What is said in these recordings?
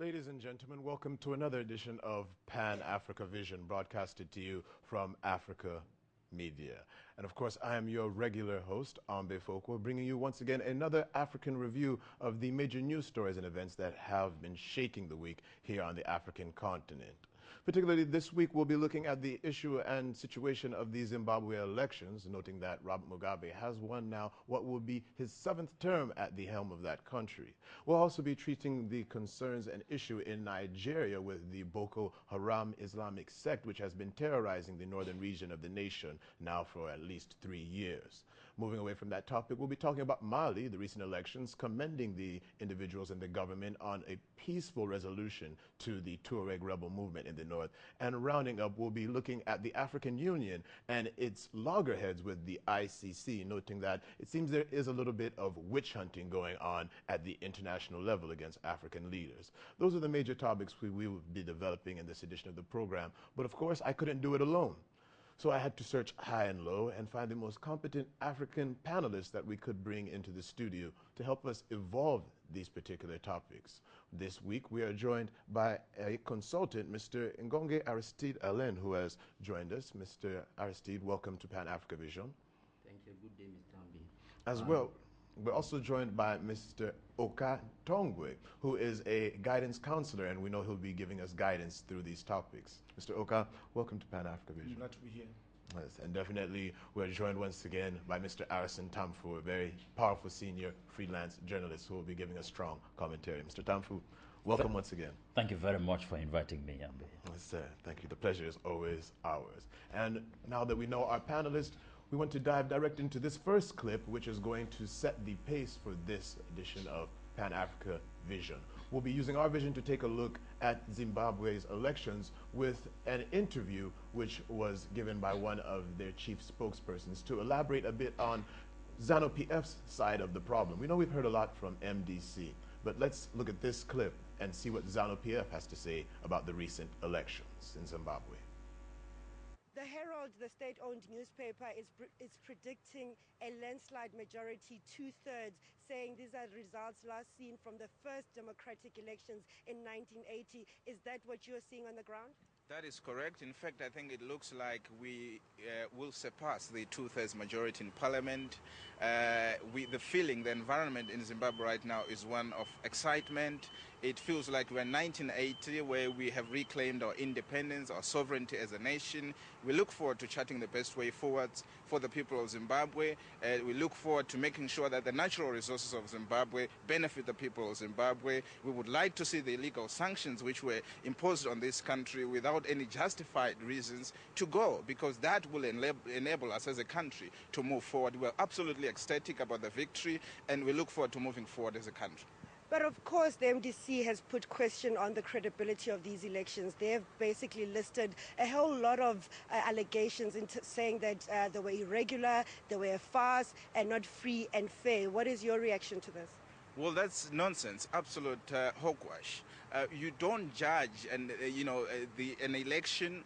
Ladies and gentlemen, welcome to another edition of Pan Africa Vision, broadcasted to you from Africa Media. And of course, I am your regular host, Ambe Foko, bringing you once again another African review of the major news stories and events that have been shaking the week here on the African continent. Particularly this week, we'll be looking at the issue and situation of the Zimbabwe elections, noting that Robert Mugabe has won now what will be his 7th term at the helm of that country. We'll also be treating the concerns and issue in Nigeria with the Boko Haram Islamic sect, which has been terrorizing the northern region of the nation now for at least 3 years. Moving away from that topic, we'll be talking about Mali, the recent elections, commending the individuals and the government on a peaceful resolution to the Tuareg rebel movement in the north. And rounding up, we'll be looking at the African Union and its loggerheads with the ICC, noting that it seems there is a little bit of witch hunting going on at the international level against African leaders. Those are the major topics we will be developing in this edition of the program. But of course, I couldn't do it alone. So I had to search high and low and find the most competent African panelists that we could bring into the studio to help us evolve these particular topics. This week, we are joined by a consultant, Mr. Ngonge Aristide Allen, who has joined us. Mr. Aristide, welcome to Pan Africa Vision. Thank you. Good day, Mr. Ambi. As well, we're also joined by Mr. Oka Tongwe, who is a guidance counselor, and we know he'll be giving us guidance through these topics. Mr. Oka, welcome to Pan Africa Vision. Glad to be here. Yes, and definitely we're joined once again by Mr. Arison Tamfu, a very powerful senior freelance journalist who will be giving us strong commentary. Mr. Tamfu, welcome once again. Thank you very much for inviting me, Ambi. Yes, thank you. The pleasure is always ours. And now that we know our panelists, we want to dive direct into this first clip, which is going to set the pace for this edition of Pan Africa Vision. We'll be using our vision to take a look at Zimbabwe's elections with an interview which was given by one of their chief spokespersons to elaborate a bit on ZANU-PF's side of the problem. We know we've heard a lot from MDC, but let's look at this clip and see what ZANU-PF has to say about the recent elections in Zimbabwe. The Herald, the state-owned newspaper, is predicting a landslide majority, 2/3, saying these are results last seen from the first democratic elections in 1980. Is that what you're seeing on the ground? That is correct. In fact, I think it looks like we will surpass the 2/3 majority in parliament. The feeling, the environment in Zimbabwe right now is one of excitement. It feels like we're in 1980, where we have reclaimed our independence, our sovereignty as a nation. We look forward to charting the best way forward for the people of Zimbabwe. We look forward to making sure that the natural resources of Zimbabwe benefit the people of Zimbabwe. We would like to see the illegal sanctions which were imposed on this country without any justified reasons to go, because that will enable us as a country to move forward. We're absolutely ecstatic about the victory, and we look forward to moving forward as a country. But of course, the MDC has put question on the credibility of these elections. They have basically listed a whole lot of allegations into saying that they were irregular, they were a farce, and not free and fair. What is your reaction to this? Well, that's nonsense, absolute hogwash. You don't judge an election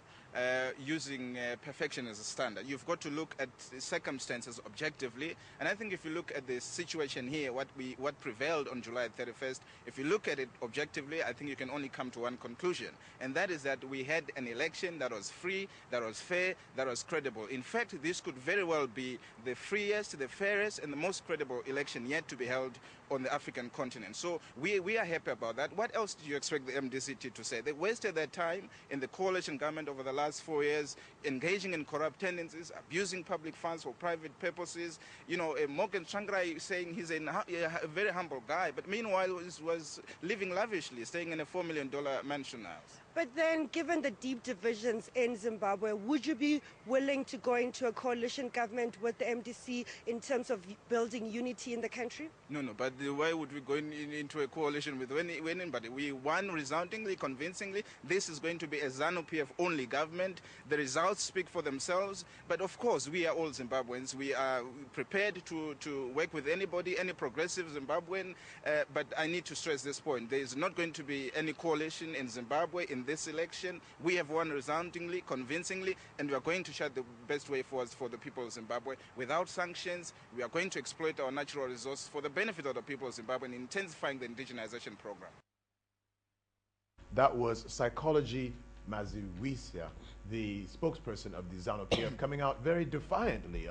using perfection as a standard. You've got to look at the circumstances objectively, and I think if you look at the situation here, what prevailed on July 31st, if you look at it objectively, I think you can only come to one conclusion, and that is that we had an election that was free, that was fair, that was credible. In fact, this could very well be the freest, the fairest, and the most credible election yet to be held on the African continent. So we are happy about that. What else do you expect the MDC to say? They wasted their time in the coalition government over the last 4 years, engaging in corrupt tendencies, abusing public funds for private purposes. You know, Morgan Tsvangirai saying he's a very humble guy, but meanwhile he was living lavishly, staying in a $4 million mansion house. But then, given the deep divisions in Zimbabwe, would you be willing to go into a coalition government with the MDC in terms of building unity in the country? No, but why would we go into a coalition with anybody? We won resoundingly, convincingly. This is going to be a ZANU-PF only government. The results speak for themselves. But of course, we are all Zimbabweans. We are prepared to work with anybody, any progressive Zimbabwean. But I need to stress this point. There is not going to be any coalition in Zimbabwe in this election. We have won resoundingly, convincingly, and we are going to chart the best way forward for the people of Zimbabwe without sanctions. We are going to exploit our natural resources for the benefit of the people of Zimbabwe and intensifying the indigenization program. That was Psychology Maziwisia, the spokesperson of the ZANU-PF, coming out very defiantly.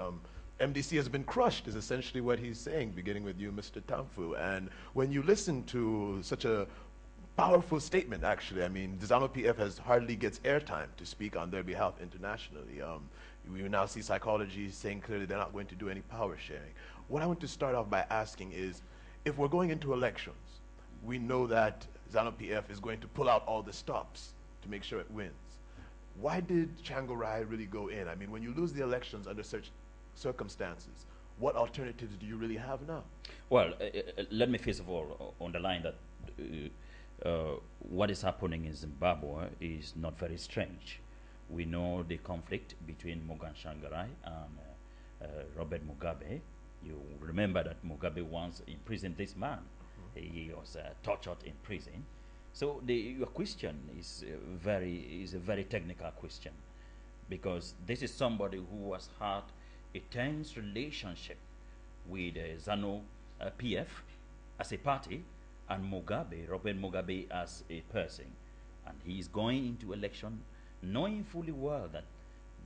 MDC has been crushed, is essentially what he's saying, beginning with you, Mr. Tamfu. And when you listen to such a powerful statement, actually, I mean, the ZANU-PF hardly gets airtime to speak on their behalf internationally. We now see Psychology saying clearly they're not going to do any power sharing. What I want to start off by asking is, if we're going into elections, we know that ZANU-PF is going to pull out all the stops to make sure it wins. Why did Changorai really go in? I mean, when you lose the elections under such circumstances, what alternatives do you really have now? Well, let me first of all underline that what is happening in Zimbabwe is not very strange. We know the conflict between Morgan Shangarai and Robert Mugabe. You remember that Mugabe once imprisoned this man. He was tortured in prison. So your question is a very technical question, because this is somebody who has had a tense relationship with ZANU-PF as a party and Mugabe, Robert Mugabe, as a person. And he is going into election knowing fully well that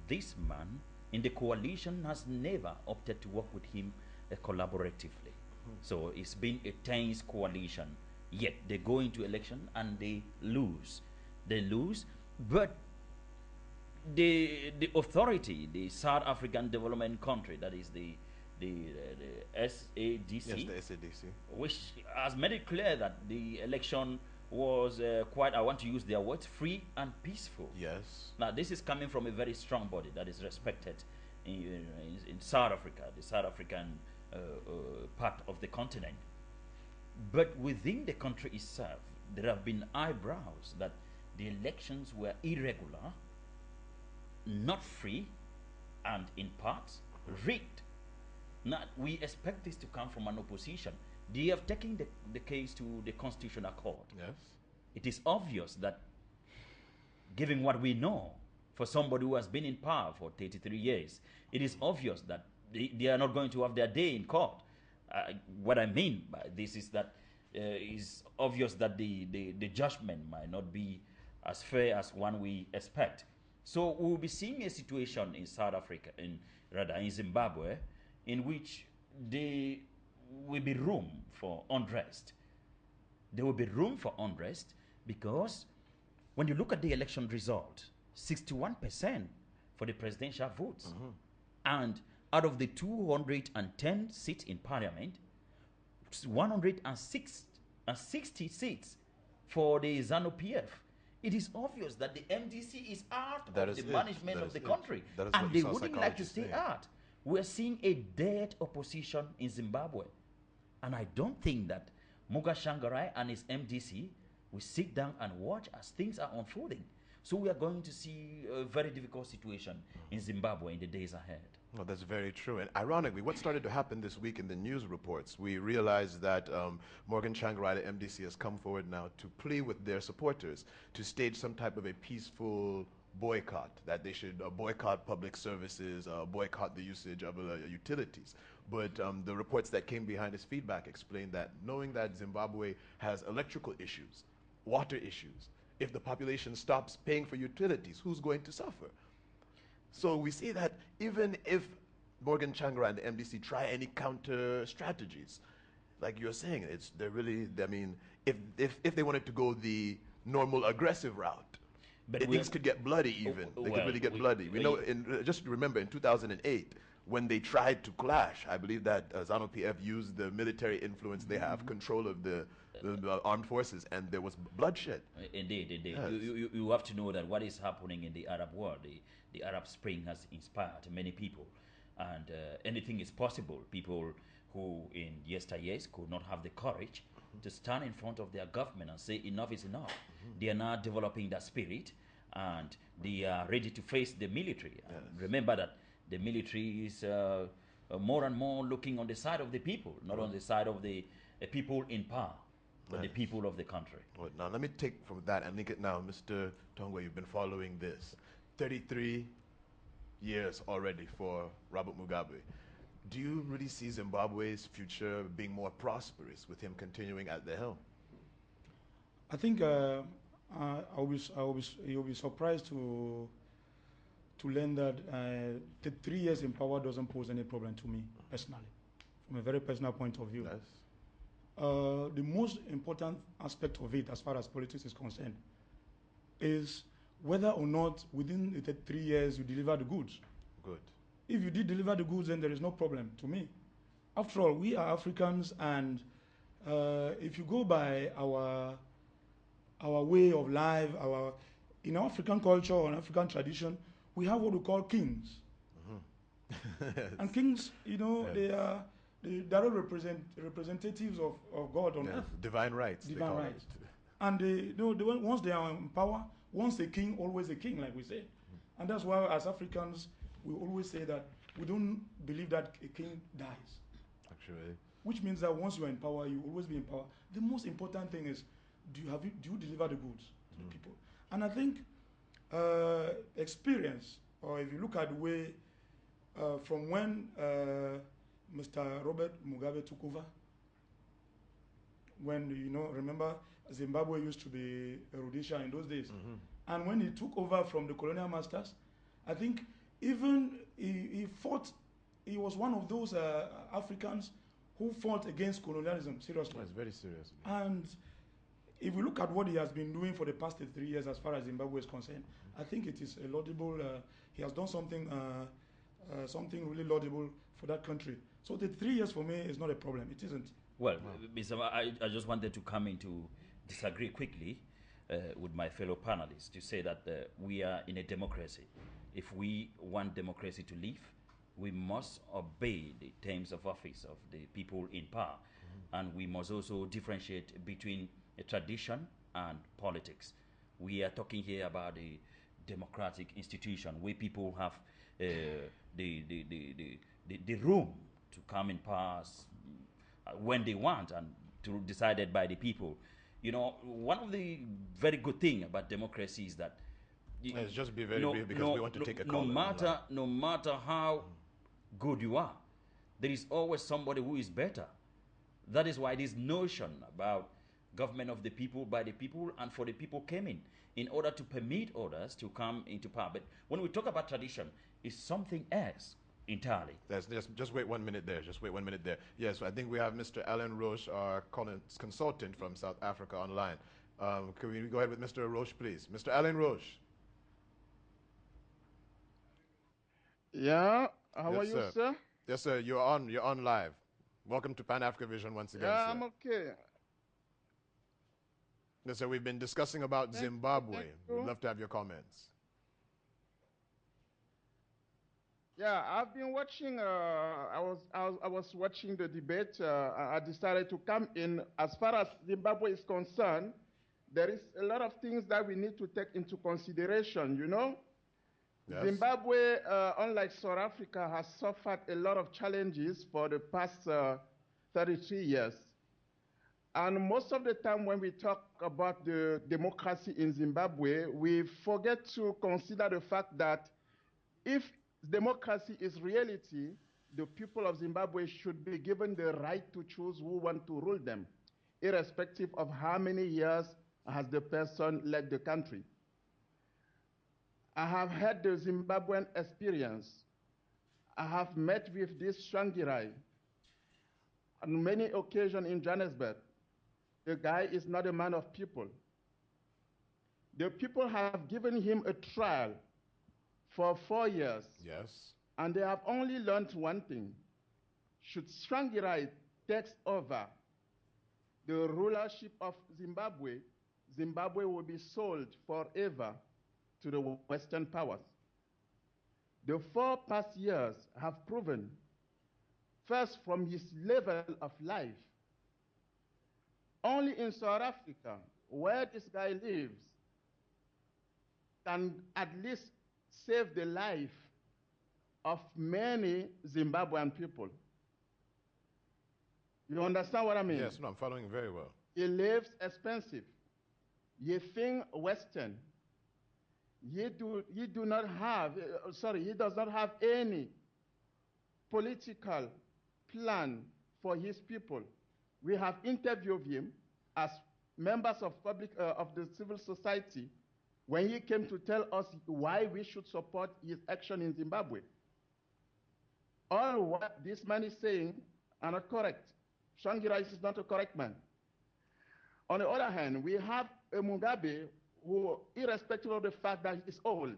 this man in the coalition has never opted to work with him collaboratively. So it's been a tense coalition. Yet they go into election and they lose. They lose, but the authority, the South African Development Country, that is the SADC, Yes, the SADC. which has made it clear that the election was quite, I want to use their words, free and peaceful. Yes. Now, this is coming from a very strong body that is respected in South Africa, the South African part of the continent. But within the country itself, there have been eyebrows that the elections were irregular, not free, and in parts rigged. Now, we expect this to come from an opposition. They have taken the case to the Constitutional Court. Yes. It is obvious that, given what we know, for somebody who has been in power for 33 years, it is obvious that they are not going to have their day in court. What I mean by this is that it's obvious that the judgment might not be as fair as one we expect. So we will be seeing a situation in South Africa, in Zimbabwe, in which there will be room for unrest. There will be room for unrest because when you look at the election result, 61% for the presidential votes, and out of the 210 seats in parliament, 160 seats for the ZANU-PF. It is obvious that the MDC is out of the management of the country, and they wouldn't like to stay out. We're seeing a dead opposition in Zimbabwe, and I don't think that Morgan Shangarai and his MDC will sit down and watch as things are unfolding. So we are going to see a very difficult situation in Zimbabwe in the days ahead. Well, that's very true. And ironically, what started to happen this week in the news reports, we realized that Morgan Tsvangirai, the MDC, has come forward now to plea with their supporters to stage some type of a peaceful boycott, that they should boycott public services, boycott the usage of utilities. But the reports that came behind his feedback explained that, knowing that Zimbabwe has electrical issues, water issues, if the population stops paying for utilities, who's going to suffer? So we see that even if Morgan Tsvangirai and the MDC try any counter strategies, like you're saying, they're really, I mean, if they wanted to go the normal aggressive route, things could get bloody even. They could really get bloody. We know, just remember in 2008, when they tried to clash, I believe that ZANU-PF used the military influence they have, control of the armed forces, and there was bloodshed. Indeed, indeed. Yes. You have to know that what is happening in the Arab world, the Arab Spring has inspired many people, and anything is possible. People who in yesteryears could not have the courage to stand in front of their government and say enough is enough. They are now developing that spirit, and they are ready to face the military. Yes. Remember that the military is more and more looking on the side of the people, not on the side of the people in power, but the people of the country. Well, now let me take from that and link it now. Mr. Tongwe, you've been following this. 33 years already for Robert Mugabe. Do you really see Zimbabwe's future being more prosperous with him continuing at the helm? I think You'll be surprised to learn that the 3 years in power doesn't pose any problem to me personally, from a very personal point of view. Yes. The most important aspect of it, as far as politics is concerned, is whether or not within the 3 years you deliver the goods. Good. If you did deliver the goods, then there is no problem to me. After all, we are Africans, and if you go by our way of life, in our African culture or African tradition, we have what we call kings. Yes. And kings, Yes. they are the direct representatives of God on Yes. earth. Divine rights. they Divine call rights. it. And once they are in power, once a king, always a king, like we say. And that's why, as Africans, we always say that we don't believe that a king dies. Actually. Which means that once you are in power, you always be in power. The most important thing is, do you deliver the goods to the people? And I think experience, or if you look at the way from when Mr. Robert Mugabe took over, when, remember, Zimbabwe used to be Rhodesia in those days. And when he took over from the colonial masters, I think even he fought, he was one of those Africans who fought against colonialism, seriously. That's very serious. And if we look at what he has been doing for the past 3 years as far as Zimbabwe is concerned, I think it is a laudable, he has done something really laudable for that country. So the 3 years for me is not a problem. It isn't. Well, Mr. I just wanted to come in to disagree quickly with my fellow panelists to say that we are in a democracy. If we want democracy to live, we must obey the terms of office of the people in power. And we must also differentiate between a tradition and politics. We are talking here about a democratic institution where people have the room to come in power when they want and to decided by the people. One of the very good thing about democracy is that Let's just be very brief because we want to take a call. No matter how good you are, there is always somebody who is better. That is why this notion about government of the people, by the people, and for the people came in order to permit others to come into power. But when we talk about tradition, it's something else entirely. Just wait 1 minute there. Just wait 1 minute there. Yes, I think we have Mr. Alan Roche, our consultant from South Africa, online. Can we go ahead with Mr. Roche, please? Mr. Alan Roche. Yeah, how are Yes, you, sir? Yes, sir. You're on live. Welcome to Pan Africa Vision once again, Yeah, sir. I'm okay. Yes, sir. We've been discussing about Zimbabwe. thank you. We'd love to have your comments. Yeah, I've been watching. I was watching the debate. I decided to come in. As far as Zimbabwe is concerned, there is a lot of things that we need to take into consideration. Yes. Zimbabwe, unlike South Africa, has suffered a lot of challenges for the past 33 years. And most of the time when we talk about the democracy in Zimbabwe, we forget to consider the fact that if democracy is reality, the people of Zimbabwe should be given the right to choose who want to rule them, irrespective of how many years has the person led the country. I have had the Zimbabwean experience. I have met with this Shangirai on many occasions in Johannesburg. The guy is not a man of people. The people have given him a trial for 4 years. Yes. And they have only learned one thing. Should Shangirai take over the rulership of Zimbabwe, Zimbabwe will be sold forever to the Western powers. The 4 past years have proven, first from his level of life, only in South Africa, where this guy lives, can at least save the life of many Zimbabwean people. You understand what I mean? Yes, no, I'm following very well. He lives expensive. You think Western. He does not have any political plan for his people. We have interviewed him as members of the civil society when he came to tell us why we should support his action in Zimbabwe. All what this man is saying are not correct. Tsvangirai is not a correct man. On the other hand, we have a Mugabe who, irrespective of the fact that he is old,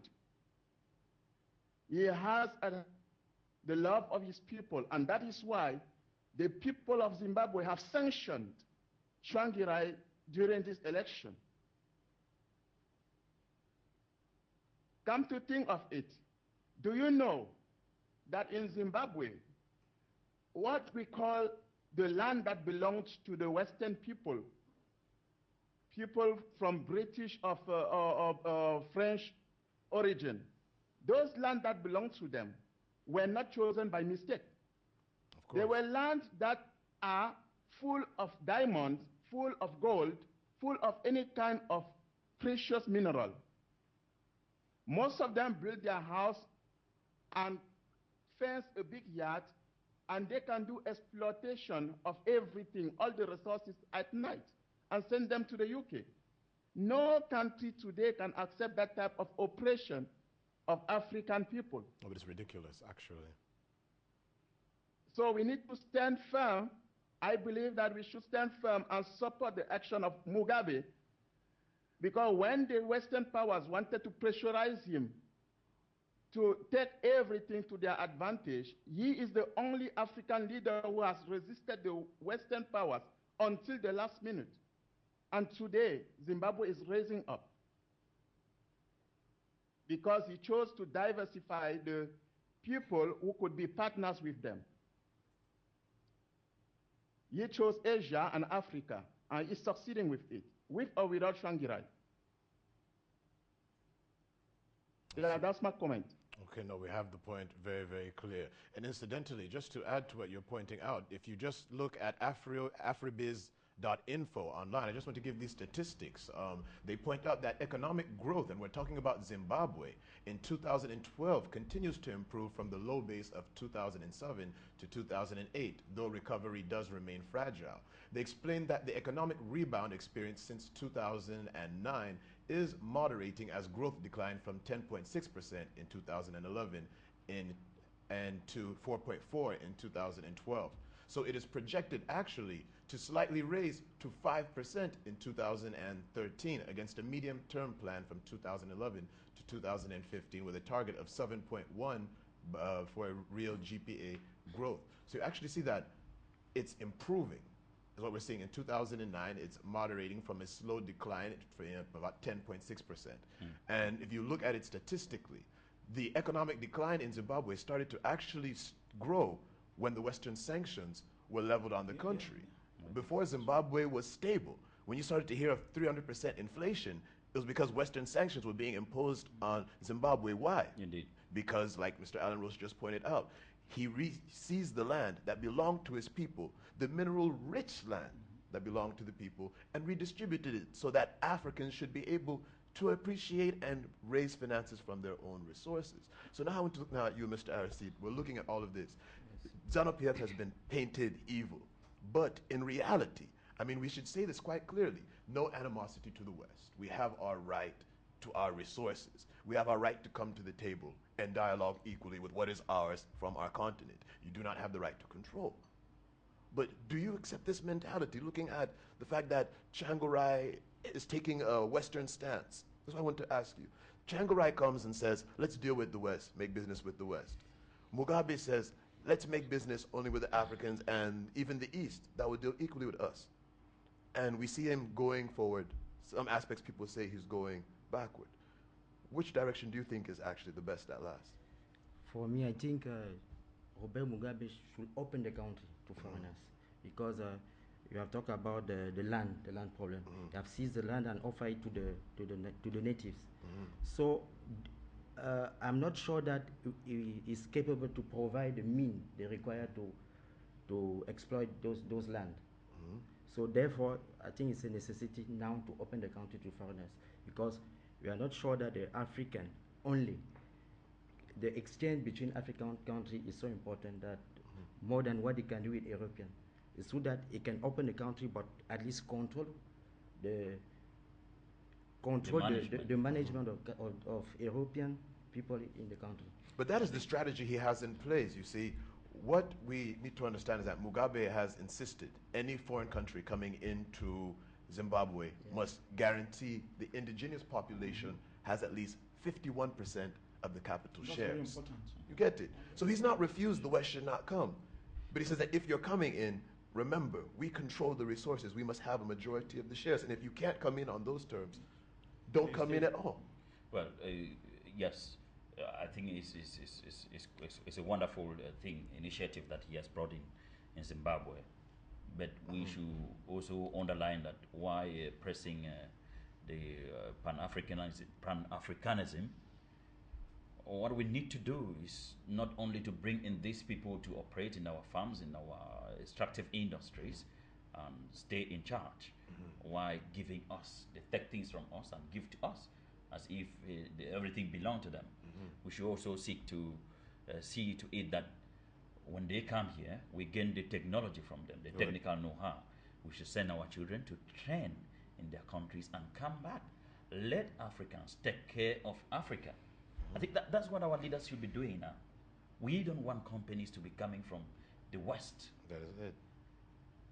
he has the love of his people, and that is why the people of Zimbabwe have sanctioned Tsvangirai during this election. Come to think of it, do you know that in Zimbabwe, what we call the land that belongs to the Western people, people from British or French origin, those lands that belong to them were not chosen by mistake. They were lands that are full of diamonds, full of gold, full of any kind of precious mineral. Most of them build their house and fence a big yard, and they can do exploitation of everything, all the resources at night, and send them to the UK. No country today can accept that type of oppression of African people. Oh, but it's ridiculous, actually. So we need to stand firm. I believe that we should stand firm and support the action of Mugabe, because when the Western powers wanted to pressurize him to take everything to their advantage, he is the only African leader who has resisted the Western powers until the last minute. And today, Zimbabwe is raising up because he chose to diversify the people who could be partners with them. He chose Asia and Africa, and he's succeeding with it, with or without Tsvangirai. Yeah, that's my comment. Okay, no, we have the point very, very clear. And incidentally, just to add to what you're pointing out, if you just look at afribiz.info online, I just want to give these statistics. They point out that economic growth, and we're talking about Zimbabwe, in 2012 continues to improve from the low base of 2007 to 2008, though recovery does remain fragile. They explain that the economic rebound experienced since 2009 is moderating as growth declined from 10.6% in 2011 and to 4.4% in 2012. So it is projected actually to slightly raise to 5% in 2013 against a medium-term plan from 2011 to 2015 with a target of 7.1 for a real GPA growth. So you actually see that it's improving. Is what we're seeing. In 2009, it's moderating from a slow decline for about 10.6%. And if you look at it statistically, the economic decline in Zimbabwe started to actually grow when the Western sanctions were leveled on the country. Before, Zimbabwe was stable. When you started to hear of 300% inflation, it was because Western sanctions were being imposed on Zimbabwe. Why? Indeed. Because, like Mr. Alan Rose just pointed out, he seized the land that belonged to his people, the mineral-rich land that belonged to the people, and redistributed it so that Africans should be able to appreciate and raise finances from their own resources. So now I want to look now at you, Mr. Aristide. We're looking at all of this. ZANU-PF has been painted evil, but in reality, I mean, we should say this quite clearly, no animosity to the West. We have our right to our resources. We have our right to come to the table and dialogue equally with what is ours from our continent. You do not have the right to control. But do you accept this mentality, looking at the fact that Tsvangirai is taking a Western stance? That's what I want to ask you. Tsvangirai comes and says, let's deal with the West, make business with the West. Mugabe says, let's make business only with the Africans and even the East that would deal equally with us. And we see him going forward. Some aspects people say he's going backward. Which direction do you think is actually the best at last? For me, I think Robert Mugabe should open the country to foreigners because you have talked about the land problem. They have seized the land and offer it to the natives. So I'm not sure that he is capable to provide the means they require to exploit those land. So therefore, I think it's a necessity now to open the country to foreigners because we are not sure that the African only. The exchange between African countries is so important that more than what they can do with European. It's so that it can open the country but at least control the control, management. the management of European people in the country. But that is the strategy he has in place. You see, what we need to understand is that Mugabe has insisted any foreign country coming into Zimbabwe must guarantee the indigenous population has at least 51% of the capital That's shares. very important. You get it? So he's not refused the West should not come. But he says that if you're coming in, remember, we control the resources. We must have a majority of the shares. And if you can't come in on those terms, don't come in at all. Well, yes, I think it's a wonderful initiative that he has brought in Zimbabwe. But we should also underline that why pressing the Pan-Africanism, what we need to do is not only to bring in these people to operate in our farms, in our extractive industries, and stay in charge, while giving us, they take things from us and give to us, as if everything belonged to them. We should also seek to see to it that when they come here, we gain the technology from them, the technical know-how. We should send our children to train in their countries and come back. Let Africans take care of Africa. I think that's what our leaders should be doing now. We don't want companies to be coming from the West. That is it.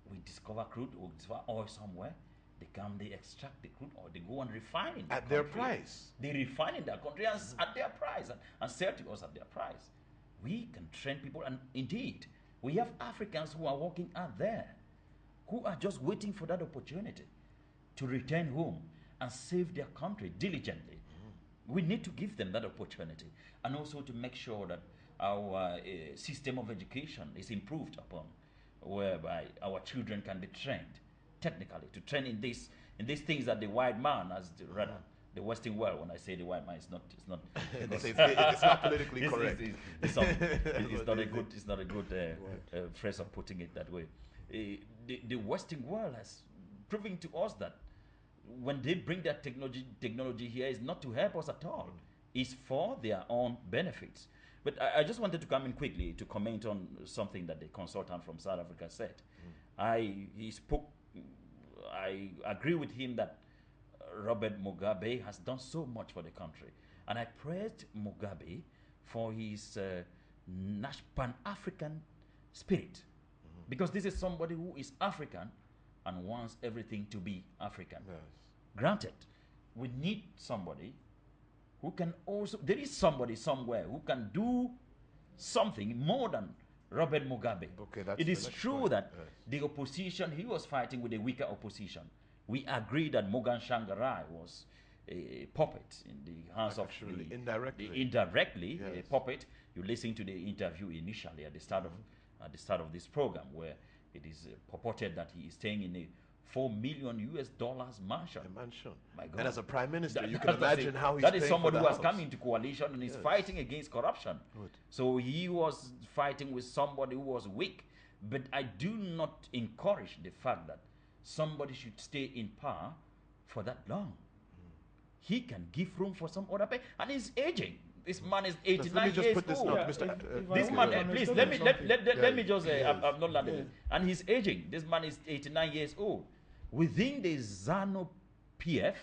We discover crude or discover oil somewhere. They come, they extract the crude oil, they go and refine in At their price. They refine in their country at their price and sell to us at their price. We can train people, and indeed, we have Africans who are working out there, who are just waiting for that opportunity to return home and save their country diligently. We need to give them that opportunity, and also to make sure that our system of education is improved upon, whereby our children can be trained technically to train in these things that the white man has rather. The Western world. When I say the white man, it's not. It's not politically correct. It's not a good phrase of putting it that way. The Western world has proven to us that when they bring that technology here, is not to help us at all. It's for their own benefits. But I just wanted to come in quickly to comment on something that the consultant from South Africa said. He spoke. I agree with him that Robert Mugabe has done so much for the country. And I praised Mugabe for his Pan-African spirit. Because this is somebody who is African and wants everything to be African. Yes. Granted, we need somebody who can also, there is somebody somewhere who can do something more than Robert Mugabe. Okay, that's it is the next true point. that Yes. the opposition, he was fighting with a weaker opposition. We agree that Morgan Shangarai was a puppet in the hands of Actually, the indirectly. a Yes. puppet. You listen to the interview initially at the start of this program, where it is purported that he is staying in a $4 million mansion. A mansion. My God. And as a prime minister, you That- can that's imagine it. how he's That is paying somebody for who the has house. come into coalition and is Yes. fighting against corruption. Good. So he was fighting with somebody who was weak. But I do not encourage the fact that somebody should stay in power for that long. He can give room for some other person, and he's aging. This man is 89 Let me just years put this old. out, Yeah, Mr. if I This want man, to please understand let me something. let me just Yes. I'm not landing. Yes. And he's aging. This man is 89 years old. Within the ZANU PF,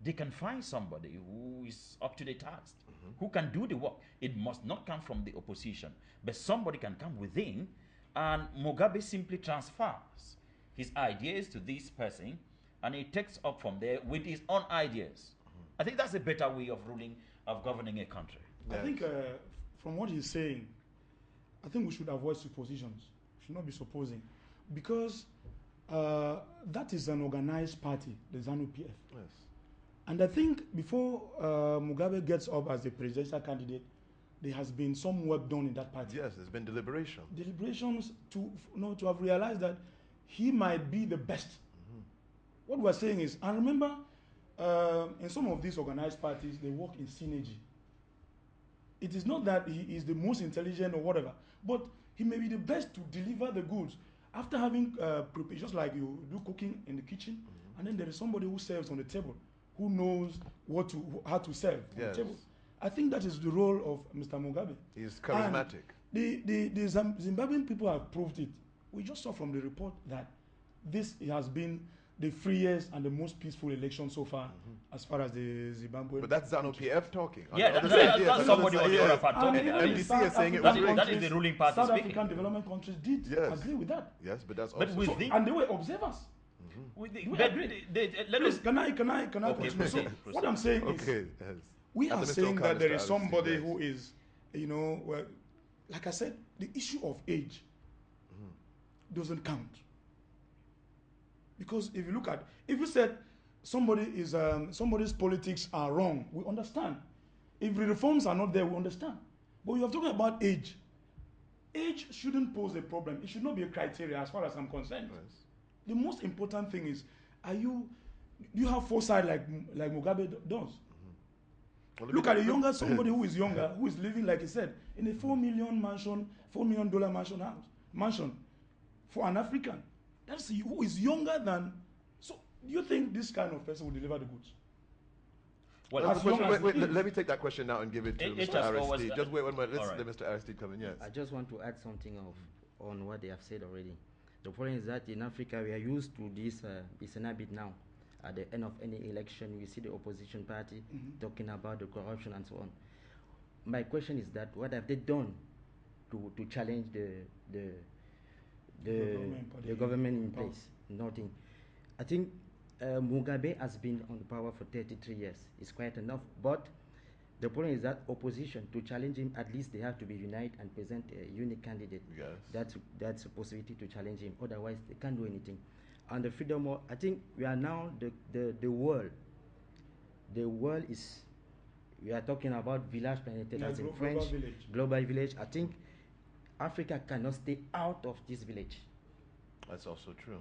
they can find somebody who is up to the task, who can do the work. It must not come from the opposition, but somebody can come within, and Mugabe simply transfers his ideas to this person, and he takes up from there with his own ideas. I think that's a better way of governing a country. I think from what he's saying, I think we should avoid suppositions. We should not be supposing. Because that is an organized party, the ZANU-PF. Yes. And I think before Mugabe gets up as the presidential candidate, there has been some work done in that party. Yes, there's been deliberation. Deliberations to have realized that he might be the best. What we're saying is, and remember, in some of these organized parties, they work in synergy. It is not that he is the most intelligent or whatever, but he may be the best to deliver the goods. After having prepared, just like you do cooking in the kitchen, and then there is somebody who serves on the table, who knows how to serve on Yes. the table. I think that is the role of Mr. Mugabe. He's charismatic. And the Zimbabwean people have proved it. We just saw from the report that this has been the freest and the most peaceful election so far, as far as the Zimbabwe. But that's ZANU-PF talking. Yeah, that's somebody on the other part talking. MDC is saying it that was that is the ruling party South speaking. African development countries did agree with that. Yes, but that's also And they were observers. Please, can I continue? So what I'm saying is, we are saying that there is somebody who is, you know, well, like I said, the issue of age doesn't count. Because if you look at, if you said somebody's politics are wrong, we understand. If the reforms are not there, we understand. But you are talking about age. Age shouldn't pose a problem. It should not be a criteria as far as I'm concerned. Yes. The most important thing is, do you have foresight like Mugabe does? Well, look at somebody who is younger, who is living, like he said, in a $4 million mansion for an African. That's who is younger than. So, do you think this kind of person will deliver the goods? Well, let me take that question now and give it to Mr. Aristide. Just wait 1 minute. Let's let Mr. Aristide come in. Yes. I just want to add something on what they have said already. The problem is that in Africa we are used to this. It's an habit now. At the end of any election, we see the opposition party talking about the corruption and so on. My question is that what have they done to challenge the government in place? Nothing. I think Mugabe has been on the power for 33 years. It's quite enough. But the problem is that opposition, to challenge him, at least they have to be united and present a unique candidate. Yes. That's a possibility to challenge him. Otherwise, they can't do anything. And the freedom of, I think we are now the world. The world is, we are talking about village planted as in French. Global village. I think Africa cannot stay out of this village. That's also true.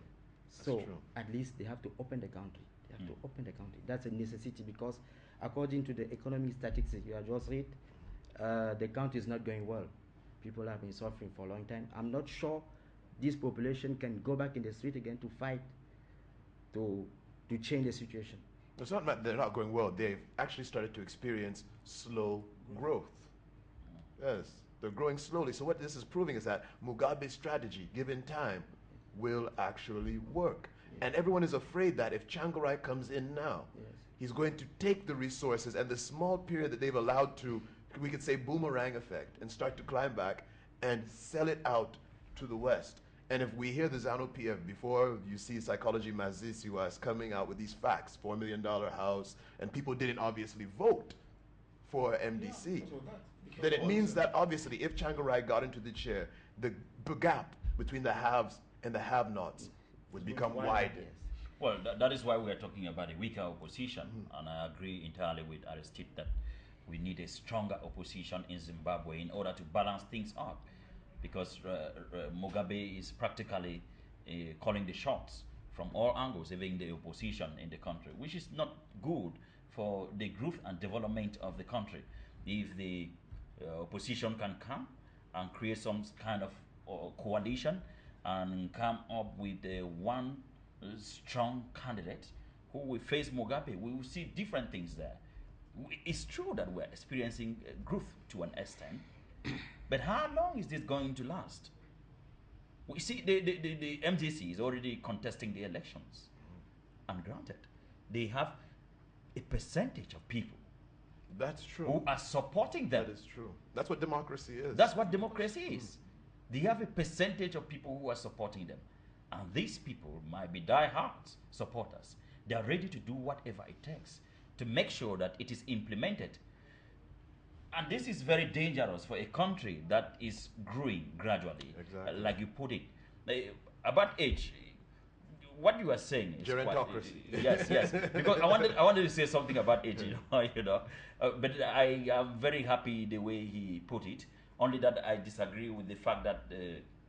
So at least they have to open the country. They have to open the country. That's a necessity because according to the economic statistics you have just read, the country is not going well. People have been suffering for a long time. I'm not sure this population can go back in the street again to fight to change the situation. It's not that they're not going well. They've actually started to experience slow growth. Yes, they're growing slowly. So what this is proving is that Mugabe's strategy, given time, will actually work. And everyone is afraid that if Changarai comes in now, he's going to take the resources and the small period that they've allowed to, we could say, boomerang effect and start to climb back and sell it out to the West. And if we hear the ZANU-PF, before you see Psychology Mazisi was coming out with these facts, $4 million house, and people didn't obviously vote for MDC, then it means that obviously if Changarai got into the chair, the gap between the haves and the have-nots would become wide. Well, that is why we are talking about a weaker opposition, and I agree entirely with Aristide that we need a stronger opposition in Zimbabwe in order to balance things up, because Mugabe is practically calling the shots from all angles, even the opposition in the country, which is not good for the growth and development of the country. If the opposition can come and create some kind of coalition and come up with one strong candidate who will face Mugabe, we will see different things there. It's true that we're experiencing growth to an extent, but how long is this going to last? We see the MJC is already contesting the elections. And granted, they have a percentage of people that's true who are supporting them. That is true. That's what democracy is. That's what democracy is. They have a percentage of people who are supporting them. And these people might be die-hard supporters. They are ready to do whatever it takes to make sure that it is implemented. And this is very dangerous for a country that is growing gradually, like you put it. About age, what you are saying is gerontocracy. Yes. Because I wanted to say something about age, but I am very happy the way he put it. Only that I disagree with the fact that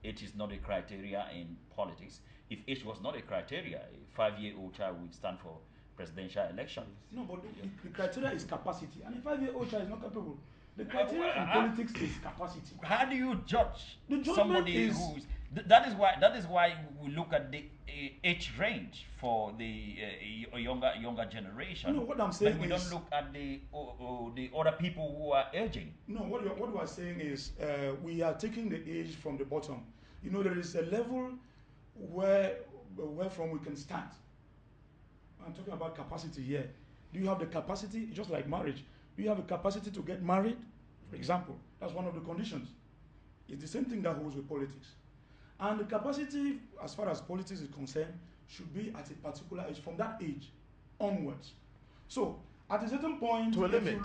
age is not a criteria in politics. If age was not a criteria, a 5-year-old child would stand for presidential election. No, but the criteria is capacity, and a 5-year-old child is not capable. The criteria in politics is capacity. How do you judge somebody who is? That is why we look at the age range for the younger generation. No, what I'm saying but we don't look at the other people who are aging. No, what we are saying is we are taking the age from the bottom. There is a level where from we can start. I'm talking about capacity here. Do you have the capacity, just like marriage? Do you have the capacity to get married? For example, that's one of the conditions. It's the same thing that holds with politics. And the capacity, as far as politics is concerned, should be at a particular age, from that age onwards. So, at a certain point, to a limit.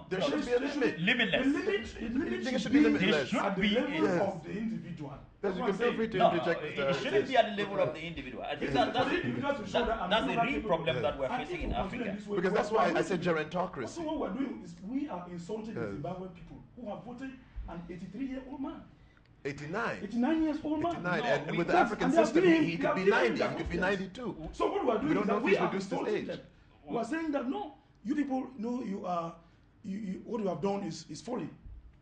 There should be a limit. Limitless. The limit should be limitless. There at the should level be of the individual. Yes, you can feel free to No, interject. it shouldn't be at the level of the individual. I think that's the real problem that we're facing in Africa. Because that's why I said gerontocracy. So what we're doing is we are insulting the Zimbabwean people who have voted an 83-year-old man. 89. 89 years old man. 89. No, and with the yes, African and they are system, giving- he they are could be giving 90, their he could be confidence. 92. So what we are We doing don't is know that if we he's are reduced his insulting age. them. We are saying that no, you people know you are, what you have done is folly.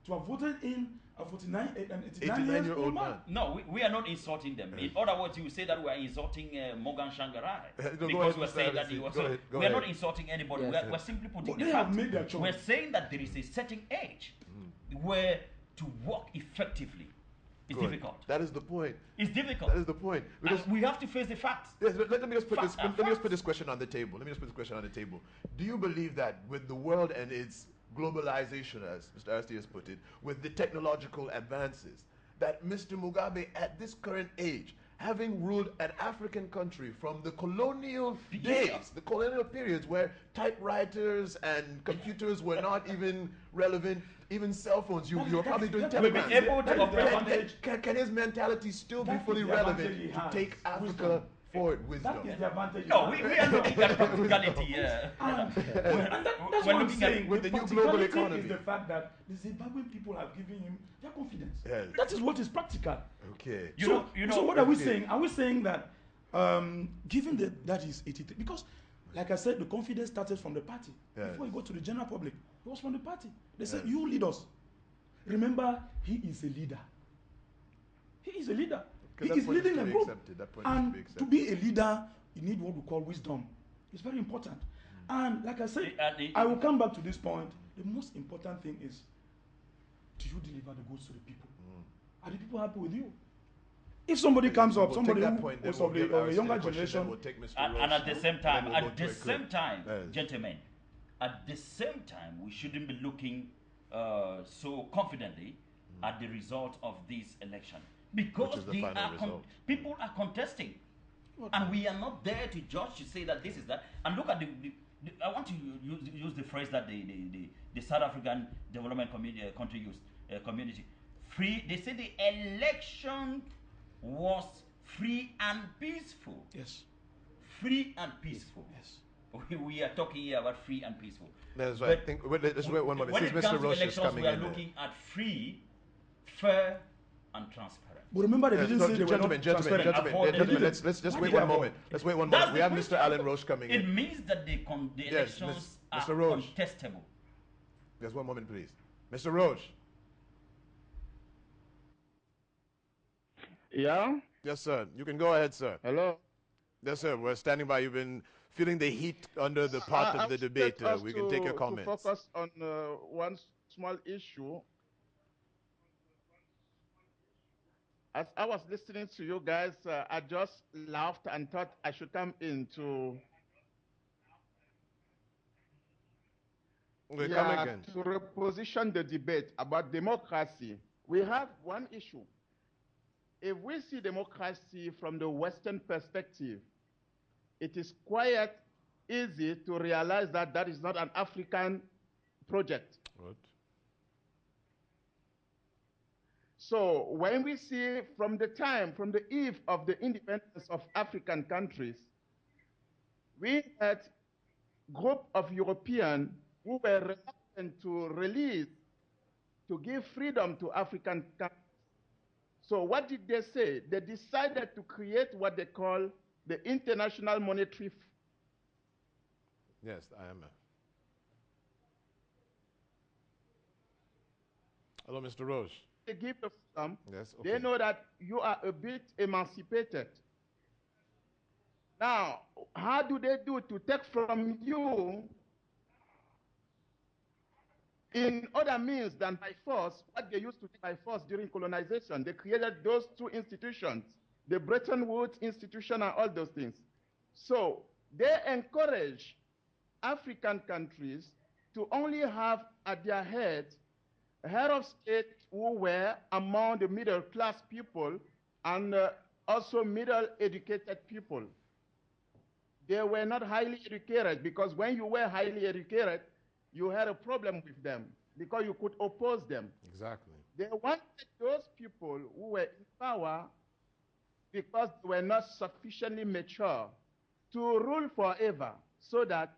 To have voted in a 89-year-old man. No, we are not insulting them. In other words, you say that we are insulting Morgan Shangarai. Go Because ahead, we're Mr. saying that Hennessy. Go we are ahead. not insulting anybody. Yes. We're simply putting But the they have fact. made their choice. We're saying that there is a certain age where to work effectively is Good. difficult. That is the point. It's difficult. That is the point. Because And we have to face the facts. yes, let me just put this. Facts Let are me just put facts. this question on the table. Do you believe that with the world and its globalization, as Mr. Aristides put it, with the technological advances, that Mr. Mugabe, at this current age, having ruled an African country from the colonial days, the colonial periods where typewriters and computers were not even relevant, even cell phones, you were probably doing We've been telegrams. able to That is the operate- advantage. Can his mentality still be That fully is the relevant advantage he to has. take Africa Wisdom. forward? Wisdom. That is the advantage. No, we are looking at practicality here. And that's We're what I'm looking at- saying. with the new global practicality economy. is the fact that the Zimbabwean people have given him their confidence. Yes. That is what is practical. Okay. You know, so what are we okay. saying? Are we saying that given that is 83? Because, like I said, the confidence started from the party. Yes. Before you go to the general public, it was from the party. They said, Yes. you lead us. Remember, he is a leader. He is a leader. Okay, He that is point is leading to a be group. accepted. That point is to And be to accepted. be a leader, you need what we call wisdom. It's very important. And like I said, And I will come back to this point. The most important thing is, do you deliver the goods to the people? Are the people happy with you? If somebody comes up, We'll somebody take that who point, then was we'll of give the Aristides younger a question, then generation, we'll take Mr. And Roach, at the same time, and then we'll go to a clip. Yes. gentlemen, at the same time, we shouldn't be looking so confidently at the result of this election because is the final result. people are contesting, and we are not there to judge to say that this is that. And look at I want to use the phrase that the South African Development Country used, community. Free. They say the election was free and peaceful. yes, Free and peaceful. yes. We are talking here about free and peaceful. That's right. But Let's wait one moment. when Since it comes Mr. to Roach is elections, coming we are in. looking at free, fair, and transparent. But remember, they Yes, didn't no, say they were gentlemen, not gentlemen, transparent. gentlemen, let's just Why wait did one they moment. avoid? Let's wait one That's moment. We the have question. Mr. Alan Roche coming It in. means that the Yes, elections Mr. are Roach. contestable. Just one moment, please. Mr. Roche. Yeah? Yes, sir. You can go ahead, sir. Hello? Yes, sir. We're standing by. You've been feeling the heat under the part of the debate. We can take your comments. To focus on one small issue. As I was listening to you guys, I just laughed and thought I should come in to Come again. to reposition the debate about democracy. We have one issue. If we see democracy from the Western perspective, it is quite easy to realize that that is not an African project. What? So when we see from the eve of the independence of African countries, we had group of Europeans who were reluctant to release, to give freedom to African countries. So what did they say? They decided to create what they call the International Monetary Fund. Yes, I am. Hello, Mr. Roche. They give the freedom. Yes, They okay. know that you are a bit emancipated. Now, how do they do to take from you in other means than by force, what they used to do by force during colonization? They created those two institutions, the Bretton Woods institution and all those things. So they encourage African countries to only have at their head of state who were among the middle class people and also middle educated people. They were not highly educated, because when you were highly educated, you had a problem with them because you could oppose them. Exactly. They wanted those people who were in power because they were not sufficiently mature to rule forever, so that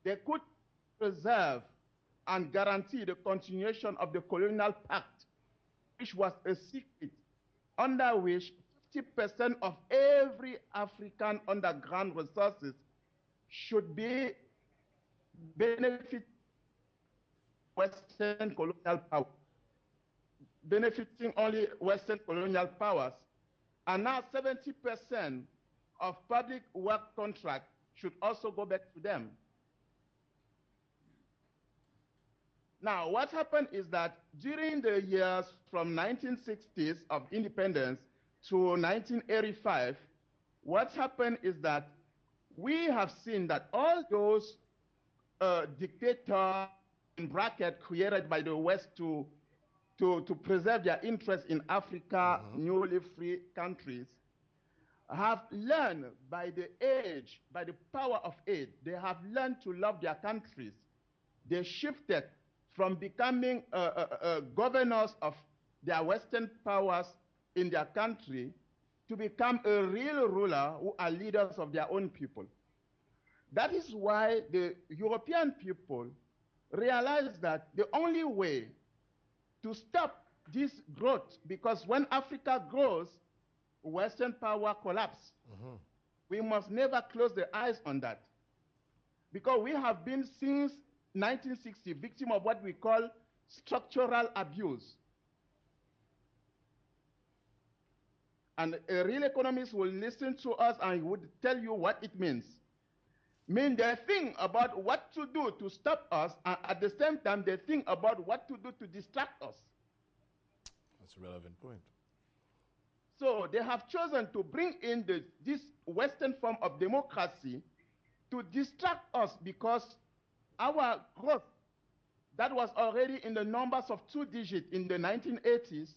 they could preserve and guarantee the continuation of the colonial pact, which was a secret under which 50% of every African underground resources should be benefit Western colonial power, benefiting only Western colonial powers. And now 70% of public work contract should also go back to them. Now, what happened is that during the years from 1960s of independence to 1985, what happened is that we have seen that all those dictators, in bracket, created by the West to preserve their interest in Africa, newly free countries, have learned by the age, by the power of age, they have learned to love their countries. They shifted from becoming governors of their Western powers in their country to become a real ruler who are leaders of their own people. That is why the European people realized that the only way to stop this growth, because when Africa grows, Western power collapse. We must never close the eyes on that, because we have been since 1960 victim of what we call structural abuse. And a real economist will listen to us and would tell you what it means. Mean they think about what to do to stop us, and at the same time they think about what to do to distract us. That's a relevant point. So they have chosen to bring in this Western form of democracy to distract us, because our growth that was already in the numbers of 2 digits in the 1980s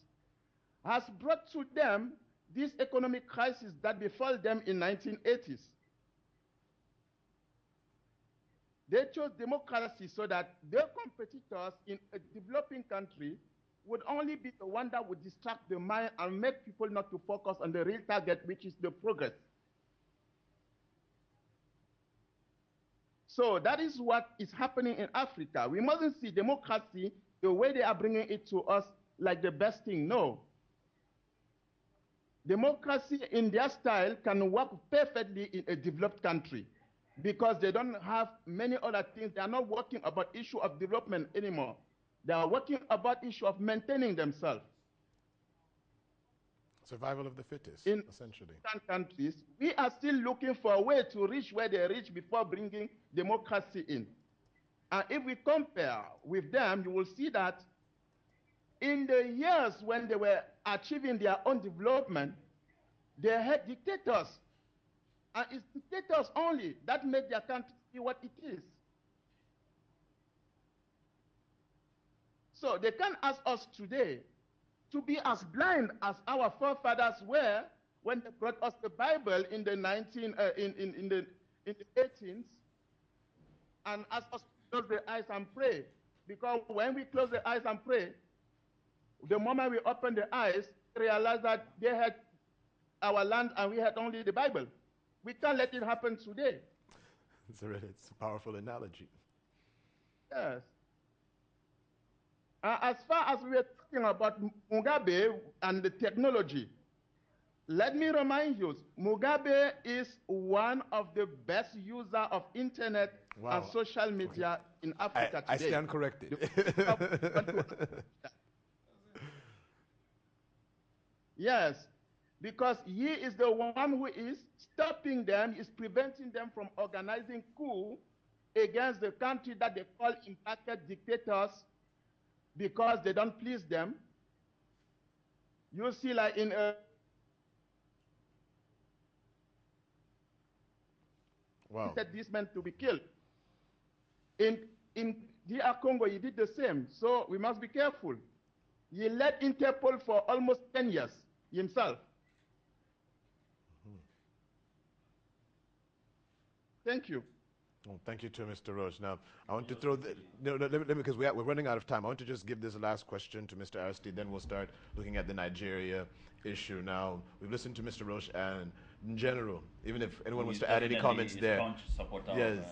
has brought to them this economic crisis that befell them in 1980s. They chose democracy so that their competitors in a developing country would only be the one that would distract the mind and make people not to focus on the real target, which is the progress. So that is what is happening in Africa. We mustn't see democracy the way they are bringing it to us like the best thing. No. Democracy in their style can work perfectly in a developed country, because they don't have many other things. They are not working about issue of development anymore. They are working about issue of maintaining themselves. Survival of the fittest, in essentially. Countries, we are still looking for a way to reach where they reach before bringing democracy in. And if we compare with them, you will see that in the years when they were achieving their own development, they had dictators. And it's dictators only that made their country be what it is. So they can ask us today to be as blind as our forefathers were when they brought us the Bible in the in the 18th, and ask us to close the eyes and pray. Because when we close the eyes and pray, the moment we open the eyes, we realize that they had our land and we had only the Bible. We can't let it happen today. It's a powerful analogy. Yes. As far as we are talking about Mugabe and the technology, let me remind you, Mugabe is one of the best users of internet and social media in Africa today. I stand corrected. Yes, because he is the one who is stopping them, is preventing them from organizing coup against the country that they call impacted dictators, because they don't please them. You see, like in Wow. He said these men to be killed. In DR Congo, he did the same. So we must be careful. He led Interpol for almost 10 years himself. Thank you. Well, thank you to Mr. Roche. Now, I want to throw let me, because we're running out of time. I want to just give this last question to Mr. Aristide, then we'll start looking at the Nigeria issue. Now, we've listened to Mr. Roche, and in general, even if anyone wants to add any comments there. Yes.